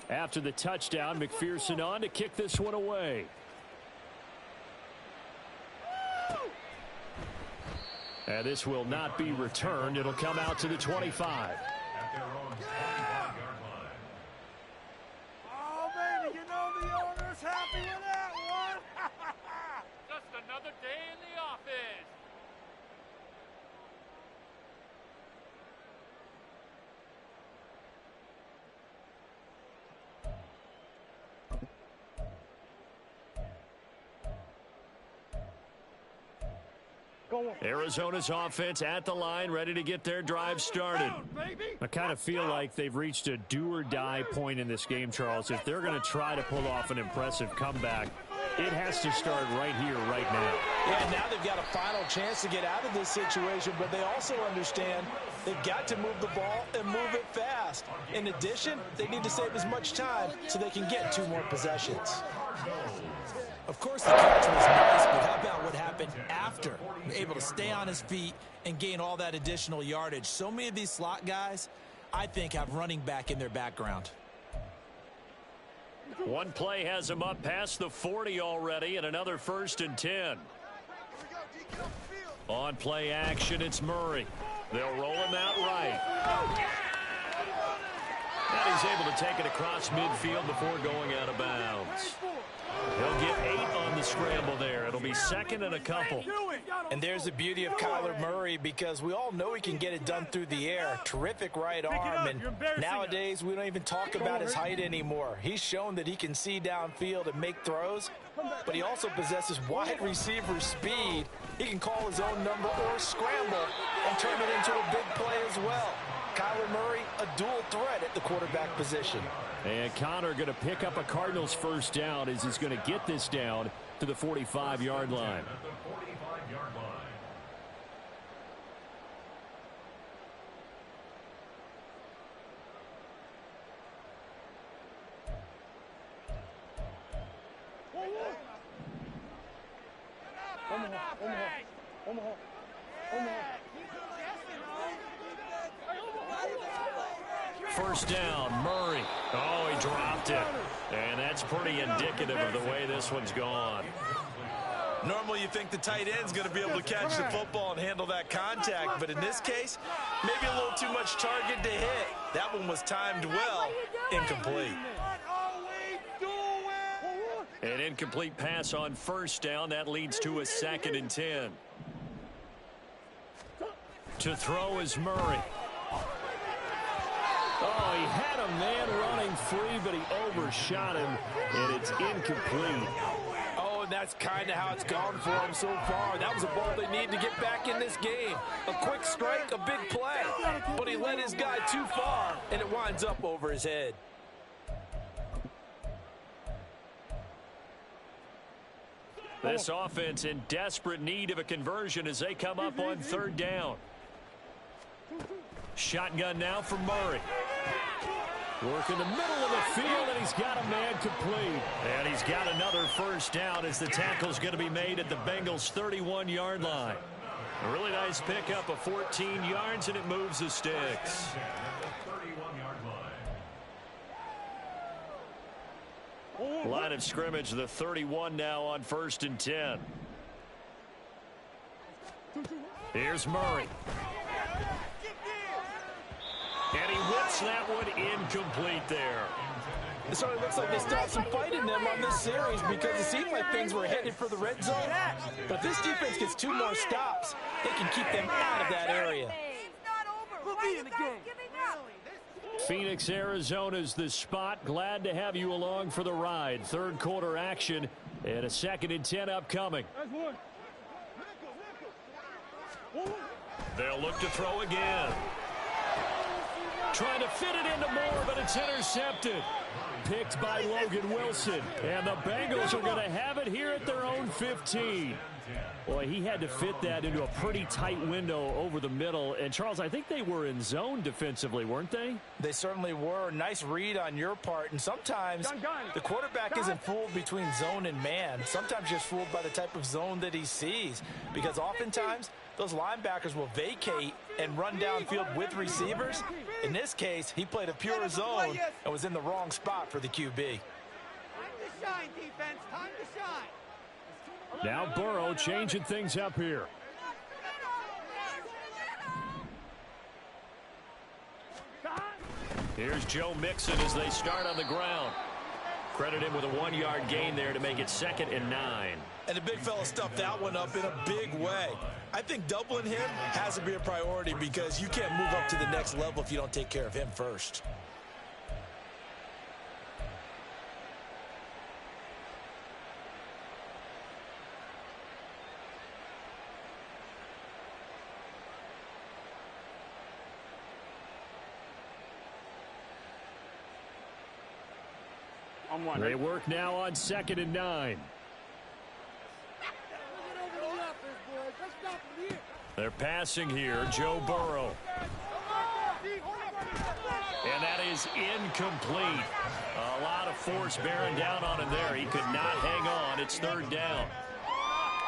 After the touchdown, McPherson on to kick this one away. And this will not be returned. It'll come out to the 25. At their own 25-yard line. Oh, baby, you know the owner's happy with that one. Just another day in the office. Arizona's offense at the line, ready to get their drive started. I kind of feel like they've reached a do-or-die point in this game, Charles. If they're going to try to pull off an impressive comeback, it has to start right here, right now. Yeah, now they've got a final chance to get out of this situation, but they also understand they've got to move the ball and move it fast. In addition, they need to save as much time so they can get 2 more possessions. Of course, the catch was nice, but how about what happened after? Able to stay on his feet and gain all that additional yardage. So many of these slot guys, I think, have running back in their background. One play has him up past the 40 already, and another first and 10. On play action, it's Murray. They'll roll him out right. And he's able to take it across midfield before going out of bounds. He'll get 8 on the scramble there. It'll be second and a couple. And there's the beauty of Kyler Murray, because we all know he can get it done through the air. Terrific right arm, and nowadays we don't even talk about his height anymore. He's shown that he can see downfield and make throws, but he also possesses wide receiver speed. He can call his own number or scramble and turn it into a big play as well. Kyler Murray, a dual threat at the quarterback position. And Connor going to pick up a Cardinals first down as he's going to get this down to the 45-yard line. At the 45-yard line. First down, Murray. Oh, he dropped it. And that's pretty indicative of the way this one's gone. Normally you think the tight end's going to be able to catch the football and handle that contact, but in this case, maybe a little too much target to hit. That one was timed well, incomplete. An incomplete pass on first down. That leads to a 2nd and 10. To throw is Murray. Oh, he had a man running free, but he overshot him, and it's incomplete. Oh, and that's kind of how it's gone for him so far. That was a ball they need to get back in this game. A quick strike, a big play. But he led his guy too far, and it winds up over his head. This offense in desperate need of a conversion as they come up on 3rd down. Shotgun now for Murray. Work in the middle of the field, and he's got a man complete. And he's got another first down as the tackle's going to be made at the Bengals' 31-yard line. A really nice pickup of 14 yards, and it moves the sticks. Line of scrimmage, the 31 now on 1st and 10. Here's Murray. And he whips that one incomplete there. It certainly looks like they still have some fight in them on this series because it seemed like things were headed for the red zone. But if this defense gets 2 more stops, they can keep them out of that area. We'll be in the game. Phoenix, Arizona's the spot. Glad to have you along for the ride. 3rd quarter action and a 2nd and 10 upcoming. They'll look to throw again. Trying to fit it into Moore, but it's intercepted. Picked by Logan Wilson. And the Bengals are going to have it here at their own 15. Boy, he had to fit that into a pretty tight window over the middle. And, Charles, I think they were in zone defensively, weren't they? They certainly were. Nice read on your part. And sometimes the quarterback isn't fooled between zone and man. Sometimes just fooled by the type of zone that he sees. Because oftentimes those linebackers will vacate and run downfield with receivers. In this case, he played a pure zone and was in the wrong spot for the QB. Time to shine, defense. Time to shine. Now Burrow changing things up here. Here's Joe Mixon as they start on the ground. Credit him with a 1-yard gain there to make it 2nd and 9. And the big fella stuffed that one up in a big way. I think doubling him has to be a priority because you can't move up to the next level if you don't take care of him first. They work now on 2nd and 9. They're passing here, Joe Burrow. And that is incomplete. A lot of force bearing down on him there. He could not hang on. It's 3rd down.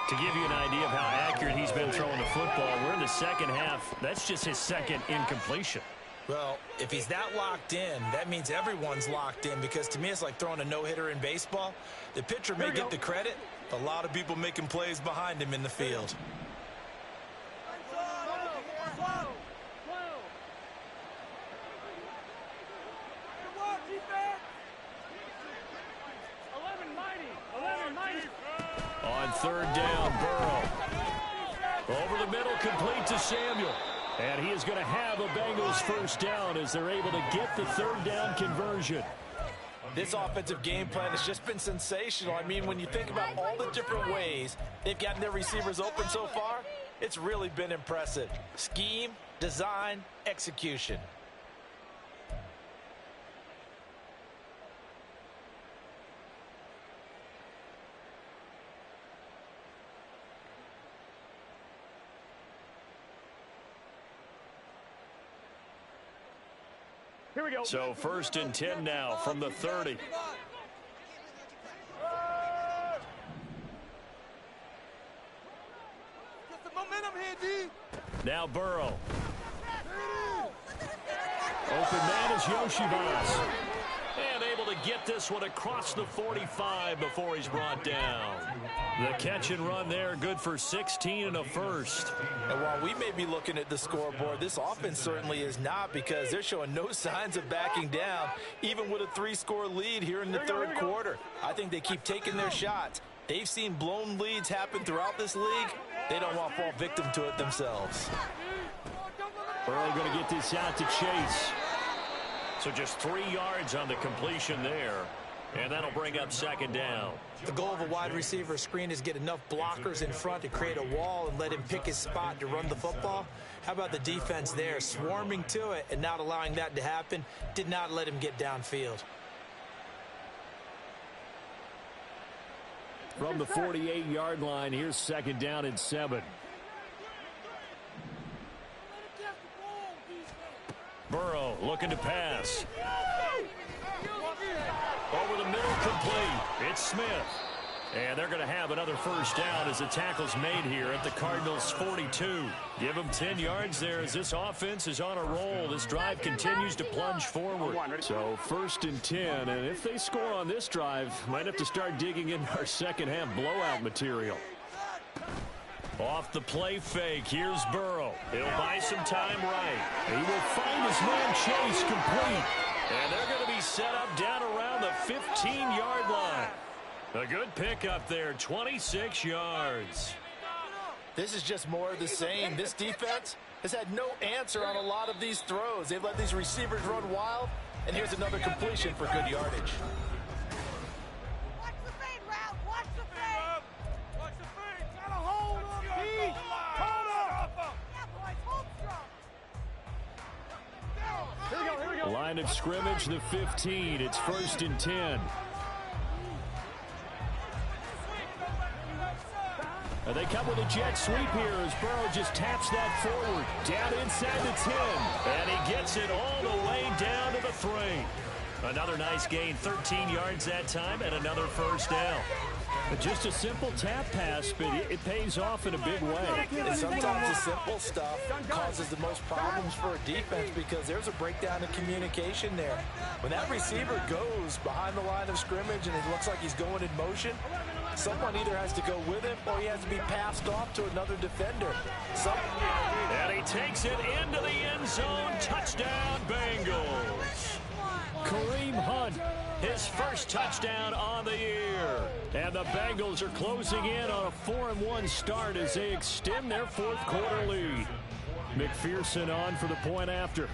To give you an idea of how accurate he's been throwing the football, we're in the 2nd half. That's just his 2nd incompletion. Well, if he's that locked in, that means everyone's locked in because to me it's like throwing a no-hitter in baseball. The pitcher may get the credit, but a lot of people making plays behind him in the field. On 3rd down, Burrow. Over the middle, complete to Samuel. And he is going to have a Bengals first down as they're able to get the 3rd down conversion. This offensive game plan has just been sensational. I mean, when you think about all the different ways they've gotten their receivers open so far, it's really been impressive. Scheme, design, execution. Here we go. So 1st and 10 now from the 30. momentum here, D. Now Burrow. Open man is Yoshivas. And able to get this one across the 45 before he's brought down. The catch and run there, good for 16 and a first. And while we may be looking at the scoreboard, this offense certainly is not, because they're showing no signs of backing down, even with a 3-score lead here in the third quarter. I think they keep taking their shots. They've seen blown leads happen throughout this league. They don't want to fall victim to it themselves. Burrow going to get this out to Chase. So just 3 yards on the completion there. And that'll bring up second down. The goal of a wide receiver screen is get enough blockers in front to create a wall and let him pick his spot to run the football. How about the defense there, swarming to it and not allowing that to happen? Did not let him get downfield. From the 48-yard line, here's second down and 7. Burrow looking to pass. Over the middle, complete. It's Smith. And they're going to have another first down as the tackle's made here at the Cardinals' 42. Give them 10 yards there as this offense is on a roll. This drive continues to plunge forward. So first and 10, and if they score on this drive, might have to start digging in our second half blowout material. Off the play fake, here's Burrow. He'll buy some time right. He will find his man Chase complete. And they're going to be set up down around the 15-yard line. A good pickup there, 26 yards. This is just more of the same. This defense has had no answer on a lot of these throws. They've let these receivers run wild, and here's another completion for good yardage. Watch the fade, Ralph. Watch the fade. Watch the fade. Got a hold on me. Hold up. Yeah, boys. Hold strong. Here we go. Line of scrimmage, the 15. It's first and 10. And they come with a jet sweep here as Burrow just taps that forward. Down inside the 10. And he gets it all the way down to the 3. Another nice gain, 13 yards that time, and another first down. Just a simple tap pass, but it pays off in a big way. And sometimes the simple stuff causes the most problems for a defense because there's a breakdown in communication there. When that receiver goes behind the line of scrimmage and it looks like he's going in motion, someone either has to go with him or he has to be passed off to another defender. And he takes it into the end zone. Touchdown, Bengals. Kareem Hunt, his first touchdown on the year. And the Bengals are closing in on a 4-1 start as they extend their fourth quarter lead. McPherson on for the point after.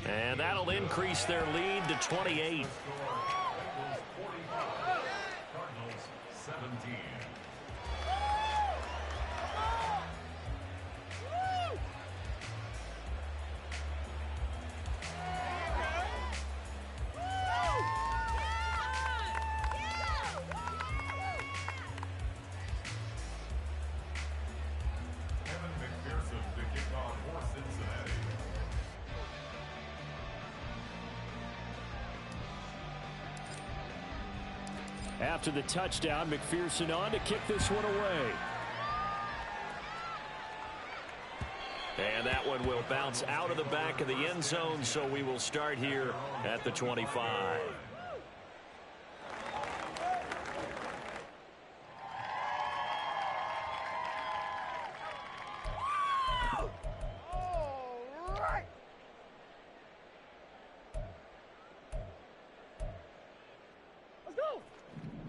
And that'll increase their lead to 28. Cardinals 17. After the touchdown, McPherson on to kick this one away. And that one will bounce out of the back of the end zone, so we will start here at the 25.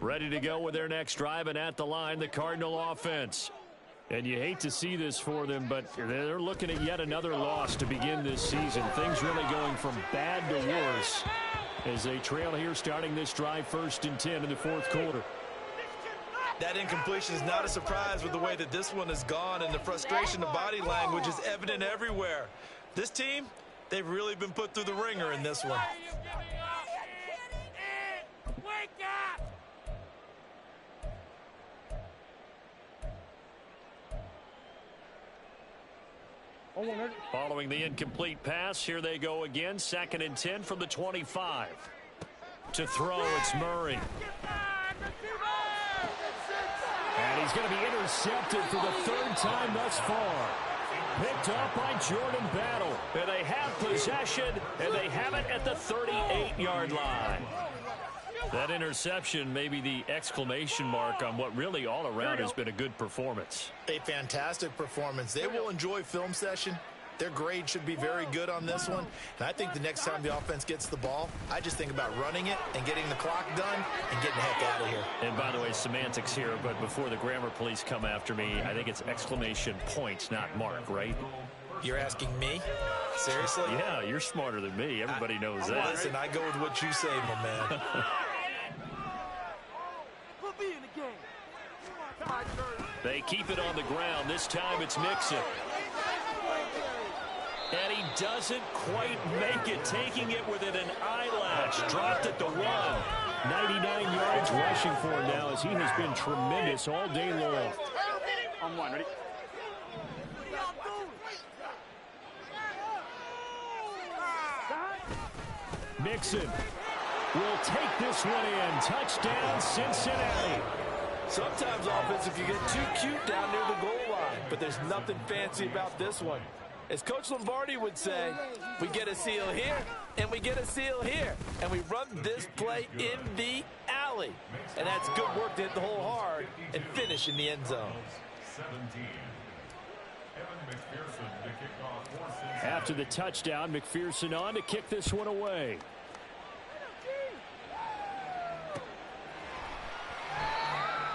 Ready to go with their next drive, and at the line, the Cardinal offense. And you hate to see this for them, but they're looking at yet another loss to begin this season. Things really going from bad to worse as they trail here starting this drive first and 10 in the fourth quarter. That incompletion is not a surprise with the way that this one has gone, and the frustration of body language is evident everywhere. This team, they've really been put through the ringer in this one. Wake up! Following the incomplete pass, here they go again. Second and 10 from the 25. To throw, it's Murray. Get back! he's going to be intercepted for the third time thus far. Picked up by Jordan Battle. And they have possession, and they have it at the 38-yard line. That interception may be the exclamation mark on what really all around has been a good performance. A fantastic performance. They will enjoy film session. Their grade should be very good on this one. And I think the next time the offense gets the ball, I just think about running it and getting the clock done and getting the heck out of here. And by the way, semantics here, but before the grammar police come after me, I think it's exclamation points, not mark, right? You're asking me? Seriously? Yeah, you're smarter than me. Everybody knows that. Listen, I go with what you say, my man. They keep it on the ground. This time it's Mixon. And he doesn't quite make it, taking it within an eyelash. Dropped at the 1. 99 yards rushing for him now as he has been tremendous all day long. On one, ready? Mixon will take this one in. Touchdown, Cincinnati. Sometimes offense, if you get too cute down near the goal line, but there's nothing fancy about this one. As Coach Lombardi would say, we get a seal here, and we get a seal here, and we run this play in the alley. And that's good work to hit the hole hard and finish in the end zone. 17. After the touchdown, McPherson on to kick this one away.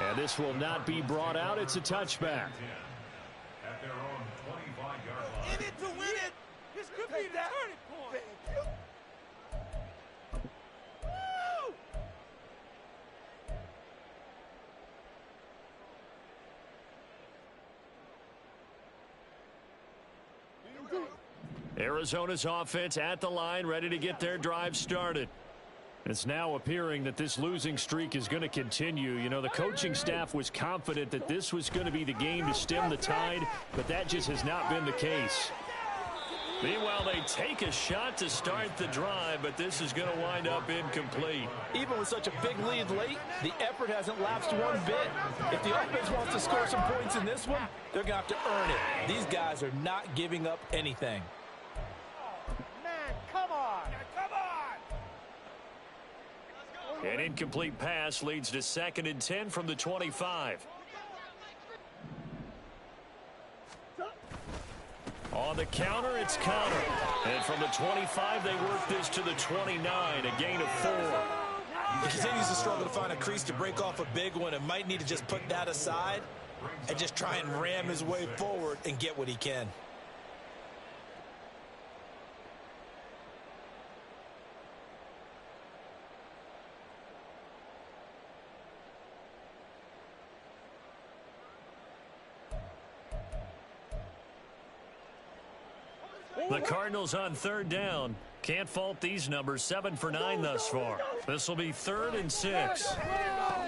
And this will not be brought out. It's a touchback. At their own 25-yard line. In it to win it. This could be the turning point. Arizona's offense at the line, ready to get their drive started. It's now appearing that this losing streak is going to continue. You know, the coaching staff was confident that this was going to be the game to stem the tide, but that just has not been the case. Meanwhile, they take a shot to start the drive, but this is going to wind up incomplete. Even with such a big lead late, the effort hasn't lapsed one bit. If the offense wants to score some points in this one, they're going to have to earn it. These guys are not giving up anything. Man, come on. An incomplete pass leads to 2nd and 10 from the 25. On the counter, it's Connor. And from the 25, they work this to the 29, a gain of 4. He continues to struggle to find a crease to break off a big one and might need to just put that aside and just try and ram his way forward and get what he can. The Cardinals on 3rd down. Can't fault these numbers. 7 for 9 thus far. This will be 3rd and 6. Able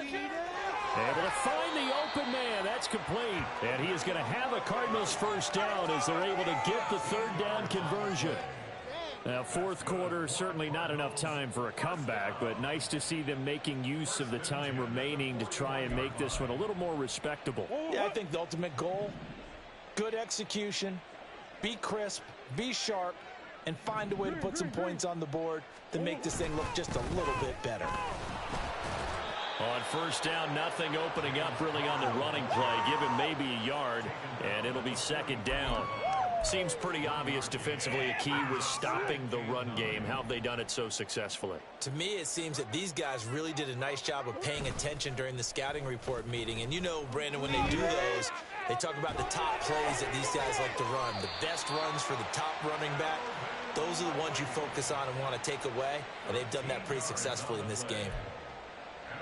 to find the open man. That's complete. And he is going to have a Cardinals first down as they're able to get the 3rd down conversion. Now, 4th quarter, certainly not enough time for a comeback, but nice to see them making use of the time remaining to try and make this one a little more respectable. Yeah, I think the ultimate goal, good execution, be crisp, be sharp, and find a way to put some points on the board to make this thing look just a little bit better. On 1st down, nothing opening up really on the running play. Give him maybe a yard, and it'll be 2nd down. Seems pretty obvious defensively a key was stopping the run game. How have they done it so successfully? To me, it seems that these guys really did a nice job of paying attention during the scouting report meeting. And you know, Brandon, when they do those, they talk about the top plays that these guys like to run. The best runs for the top running back, those are the ones you focus on and want to take away. And they've done that pretty successfully in this game.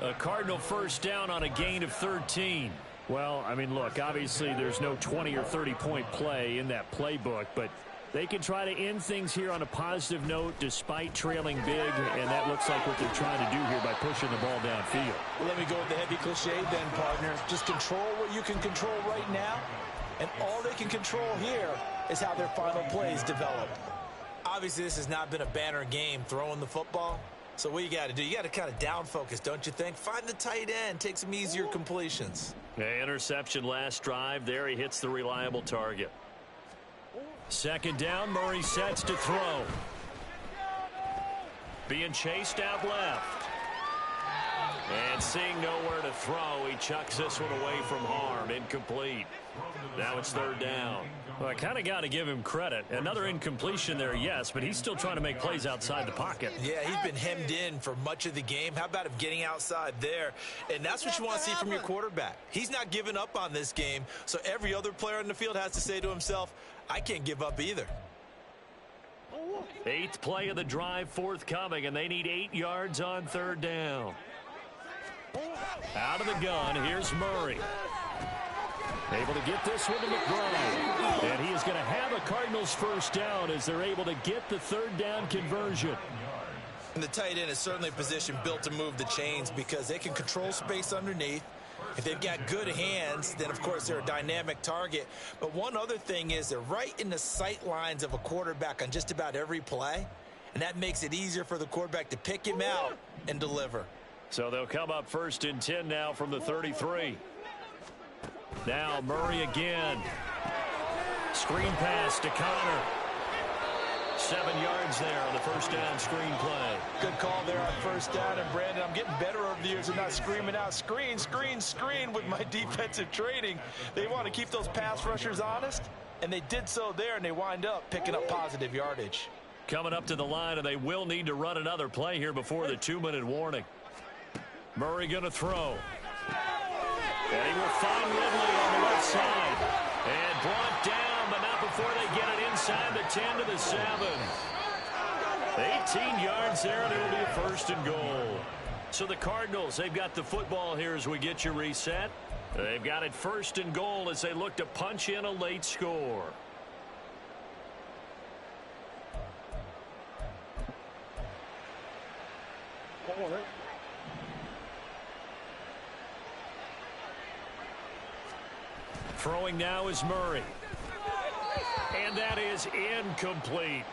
A Cardinal first down on a gain of 13. Well, I mean, look, obviously there's no 20 or 30-point play in that playbook, but they can try to end things here on a positive note despite trailing big, and that looks like what they're trying to do here by pushing the ball downfield. Well, let me go with the heavy cliche then, partner. Just control what you can control right now, and all they can control here is how their final plays develop. Obviously, this has not been a banner game throwing the football, So what you got to do, you got to kind of down focus, don't you think? Find the tight end, take some easier completions. Interception last drive. There he hits the reliable target. Second down, Murray sets to throw. Being chased out left. And seeing nowhere to throw, he chucks this one away from harm. Incomplete. Now it's third down. Well, I kind of got to give him credit. Another incompletion there, yes, but he's still trying to make plays outside the pocket. Yeah, he's been hemmed in for much of the game. How about him getting outside there? And that's what you want to see from your quarterback. He's not giving up on this game, so every other player on the field has to say to himself, I can't give up either. 8th play of the drive forthcoming, and they need 8 yards on third down. Out of the gun, here's Murray. Able to get this one to McBride. And he is going to have a Cardinals first down as they're able to get the third down conversion. And the tight end is certainly a position built to move the chains because they can control space underneath. If they've got good hands, then, of course, they're a dynamic target. But one other thing is they're right in the sight lines of a quarterback on just about every play. And that makes it easier for the quarterback to pick him out and deliver. So they'll come up 1st and 10 now from the 33. Now Murray again. Screen pass to Connor. 7 yards there on the first down screen play. Good call there on first down. And, Brandon, I'm getting better over the years of not screaming out screen, screen, screen with my defensive training. They want to keep those pass rushers honest, and they did so there, and they wind up picking up positive yardage. Coming up to the line, and they will need to run another play here before the 2-minute warning. Murray going to throw. And he will find Ridley on the left side. And brought down, but not before they get it inside the 10 to the 7. 18 yards there, and it'll be a 1st and goal. So the Cardinals, they've got the football here as we get you reset. They've got it 1st and goal as they look to punch in a late score. Throwing now is Murray. And that is incomplete.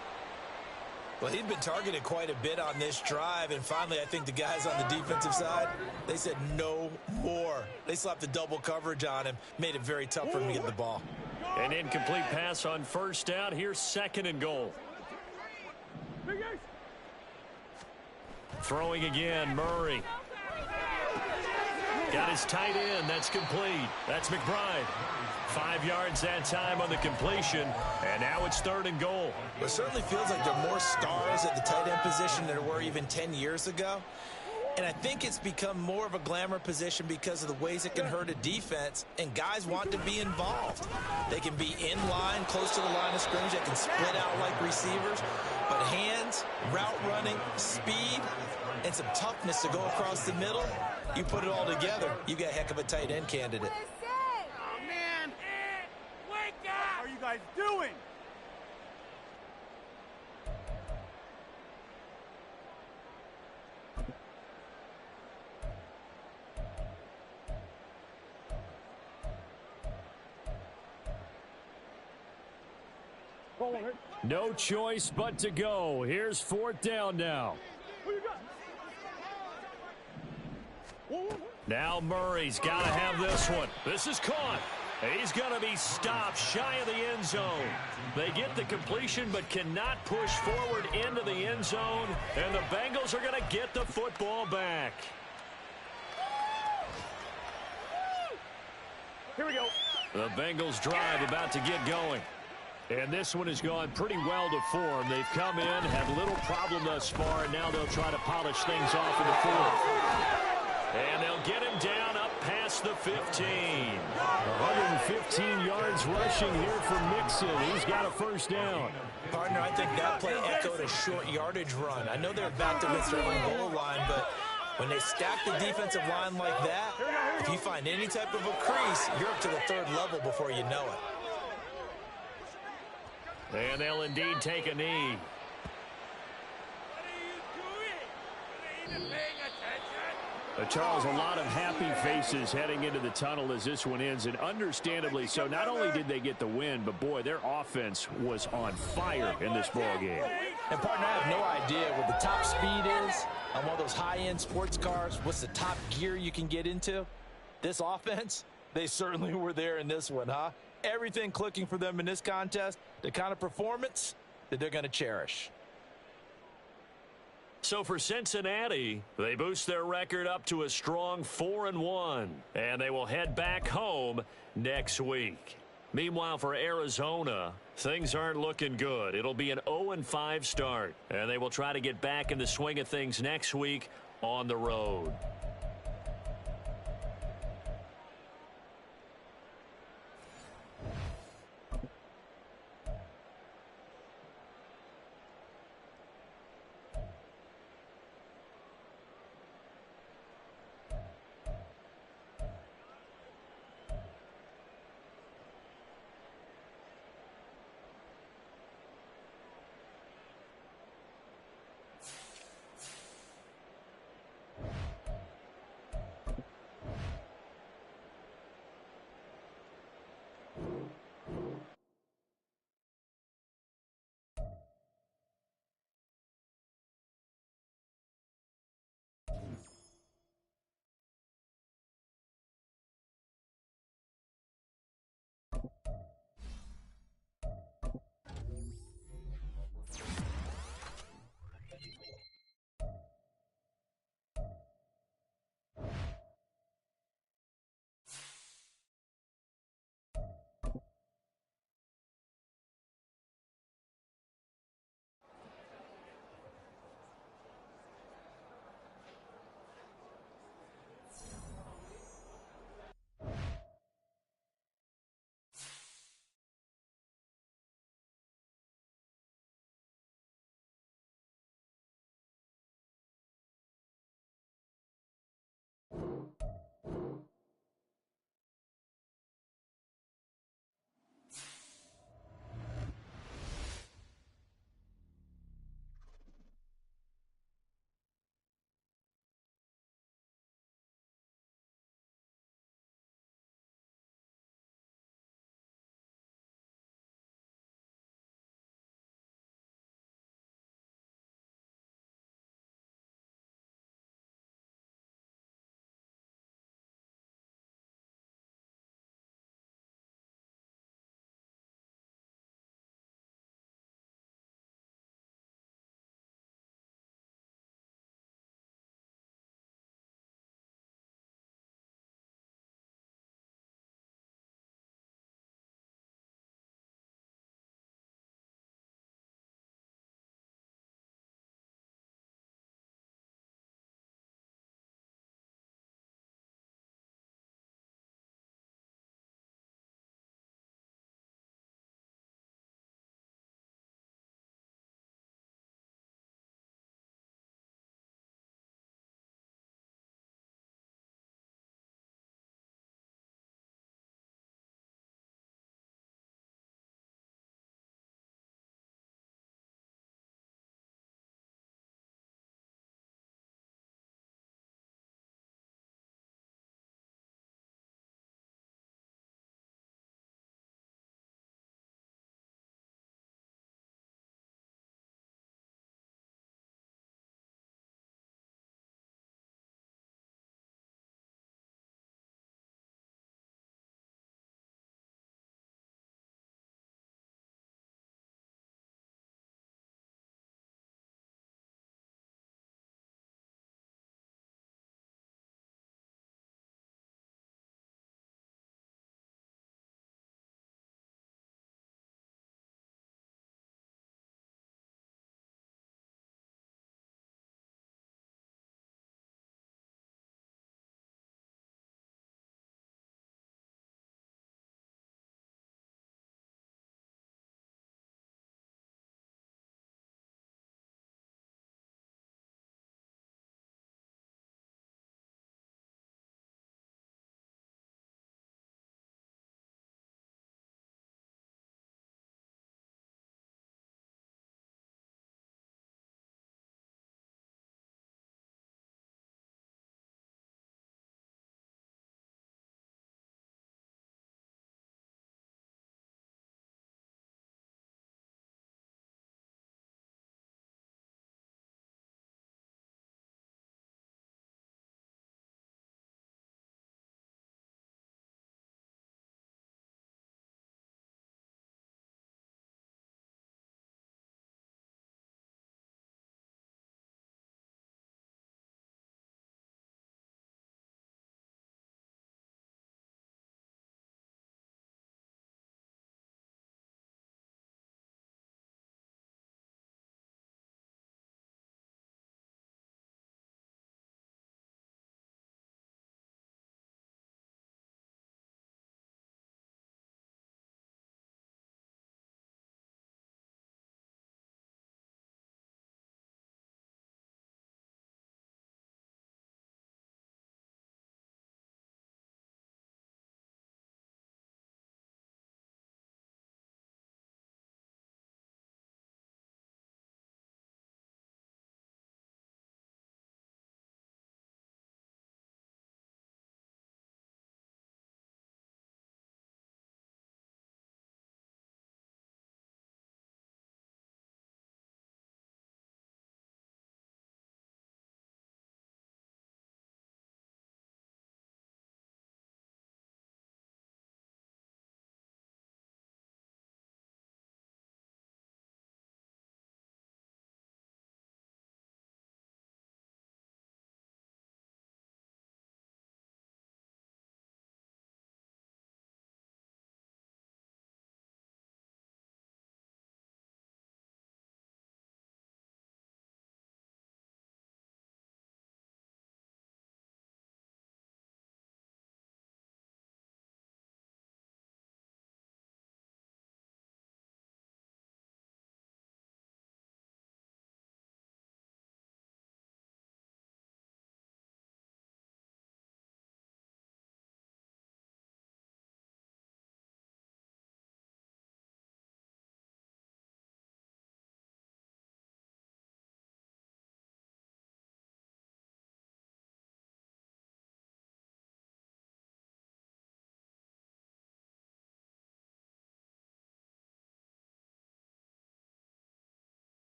Well, he'd been targeted quite a bit on this drive, and finally I think the guys on the defensive side, they said no more. They slapped the double coverage on him, made it very tough for him to get the ball. An incomplete pass on first down. Here's 2nd and goal. Throwing again, Murray. Got his tight end. That's complete. That's McBride. 5 yards that time on the completion. And now it's 3rd and goal. It certainly feels like there are more stars at the tight end position than there were even 10 years ago. And I think it's become more of a glamour position because of the ways it can hurt a defense, and guys want to be involved. They can be in line, close to the line of scrimmage. They can split out like receivers. But hands, route running, speed, and some toughness to go across the middle, you put it all together, you got a heck of a tight end candidate. Oh, man. Wake up! What are you guys doing? No choice but to go. Here's 4th down now. Now Murray's got to have this one. This is caught. He's going to be stopped shy of the end zone. They get the completion but cannot push forward into the end zone, and the Bengals are going to get the football back. Here we go. The Bengals drive about to get going. And this one has gone pretty well to form. They've come in, had little problem thus far, and now they'll try to polish things off in the 4th. And they'll get him down up past the 15. 115 yards rushing here for Mixon. He's got a first down. Partner, I think that play echoed a short yardage run. I know they're backed against their own goal line, but when they stack the defensive line like that, if you find any type of a crease, you're up to the 3rd level before you know it. And they'll indeed take a knee. What are you doing? You ain't paying attention? Charles, a lot of happy faces heading into the tunnel as this one ends, and understandably so. Not only did they get the win, but, boy, their offense was on fire in this ball game. And, partner, I have no idea what the top speed is on one of those high-end sports cars. What's the top gear you can get into? This offense, they certainly were there in this one, huh? Everything clicking for them in this contest, the kind of performance that they're going to cherish. So for Cincinnati, they boost their record up to a strong 4-1, and they will head back home next week. Meanwhile, for Arizona, things aren't looking good. It'll be an 0-5 start, and they will try to get back in the swing of things next week on the road.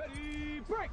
Ready, break!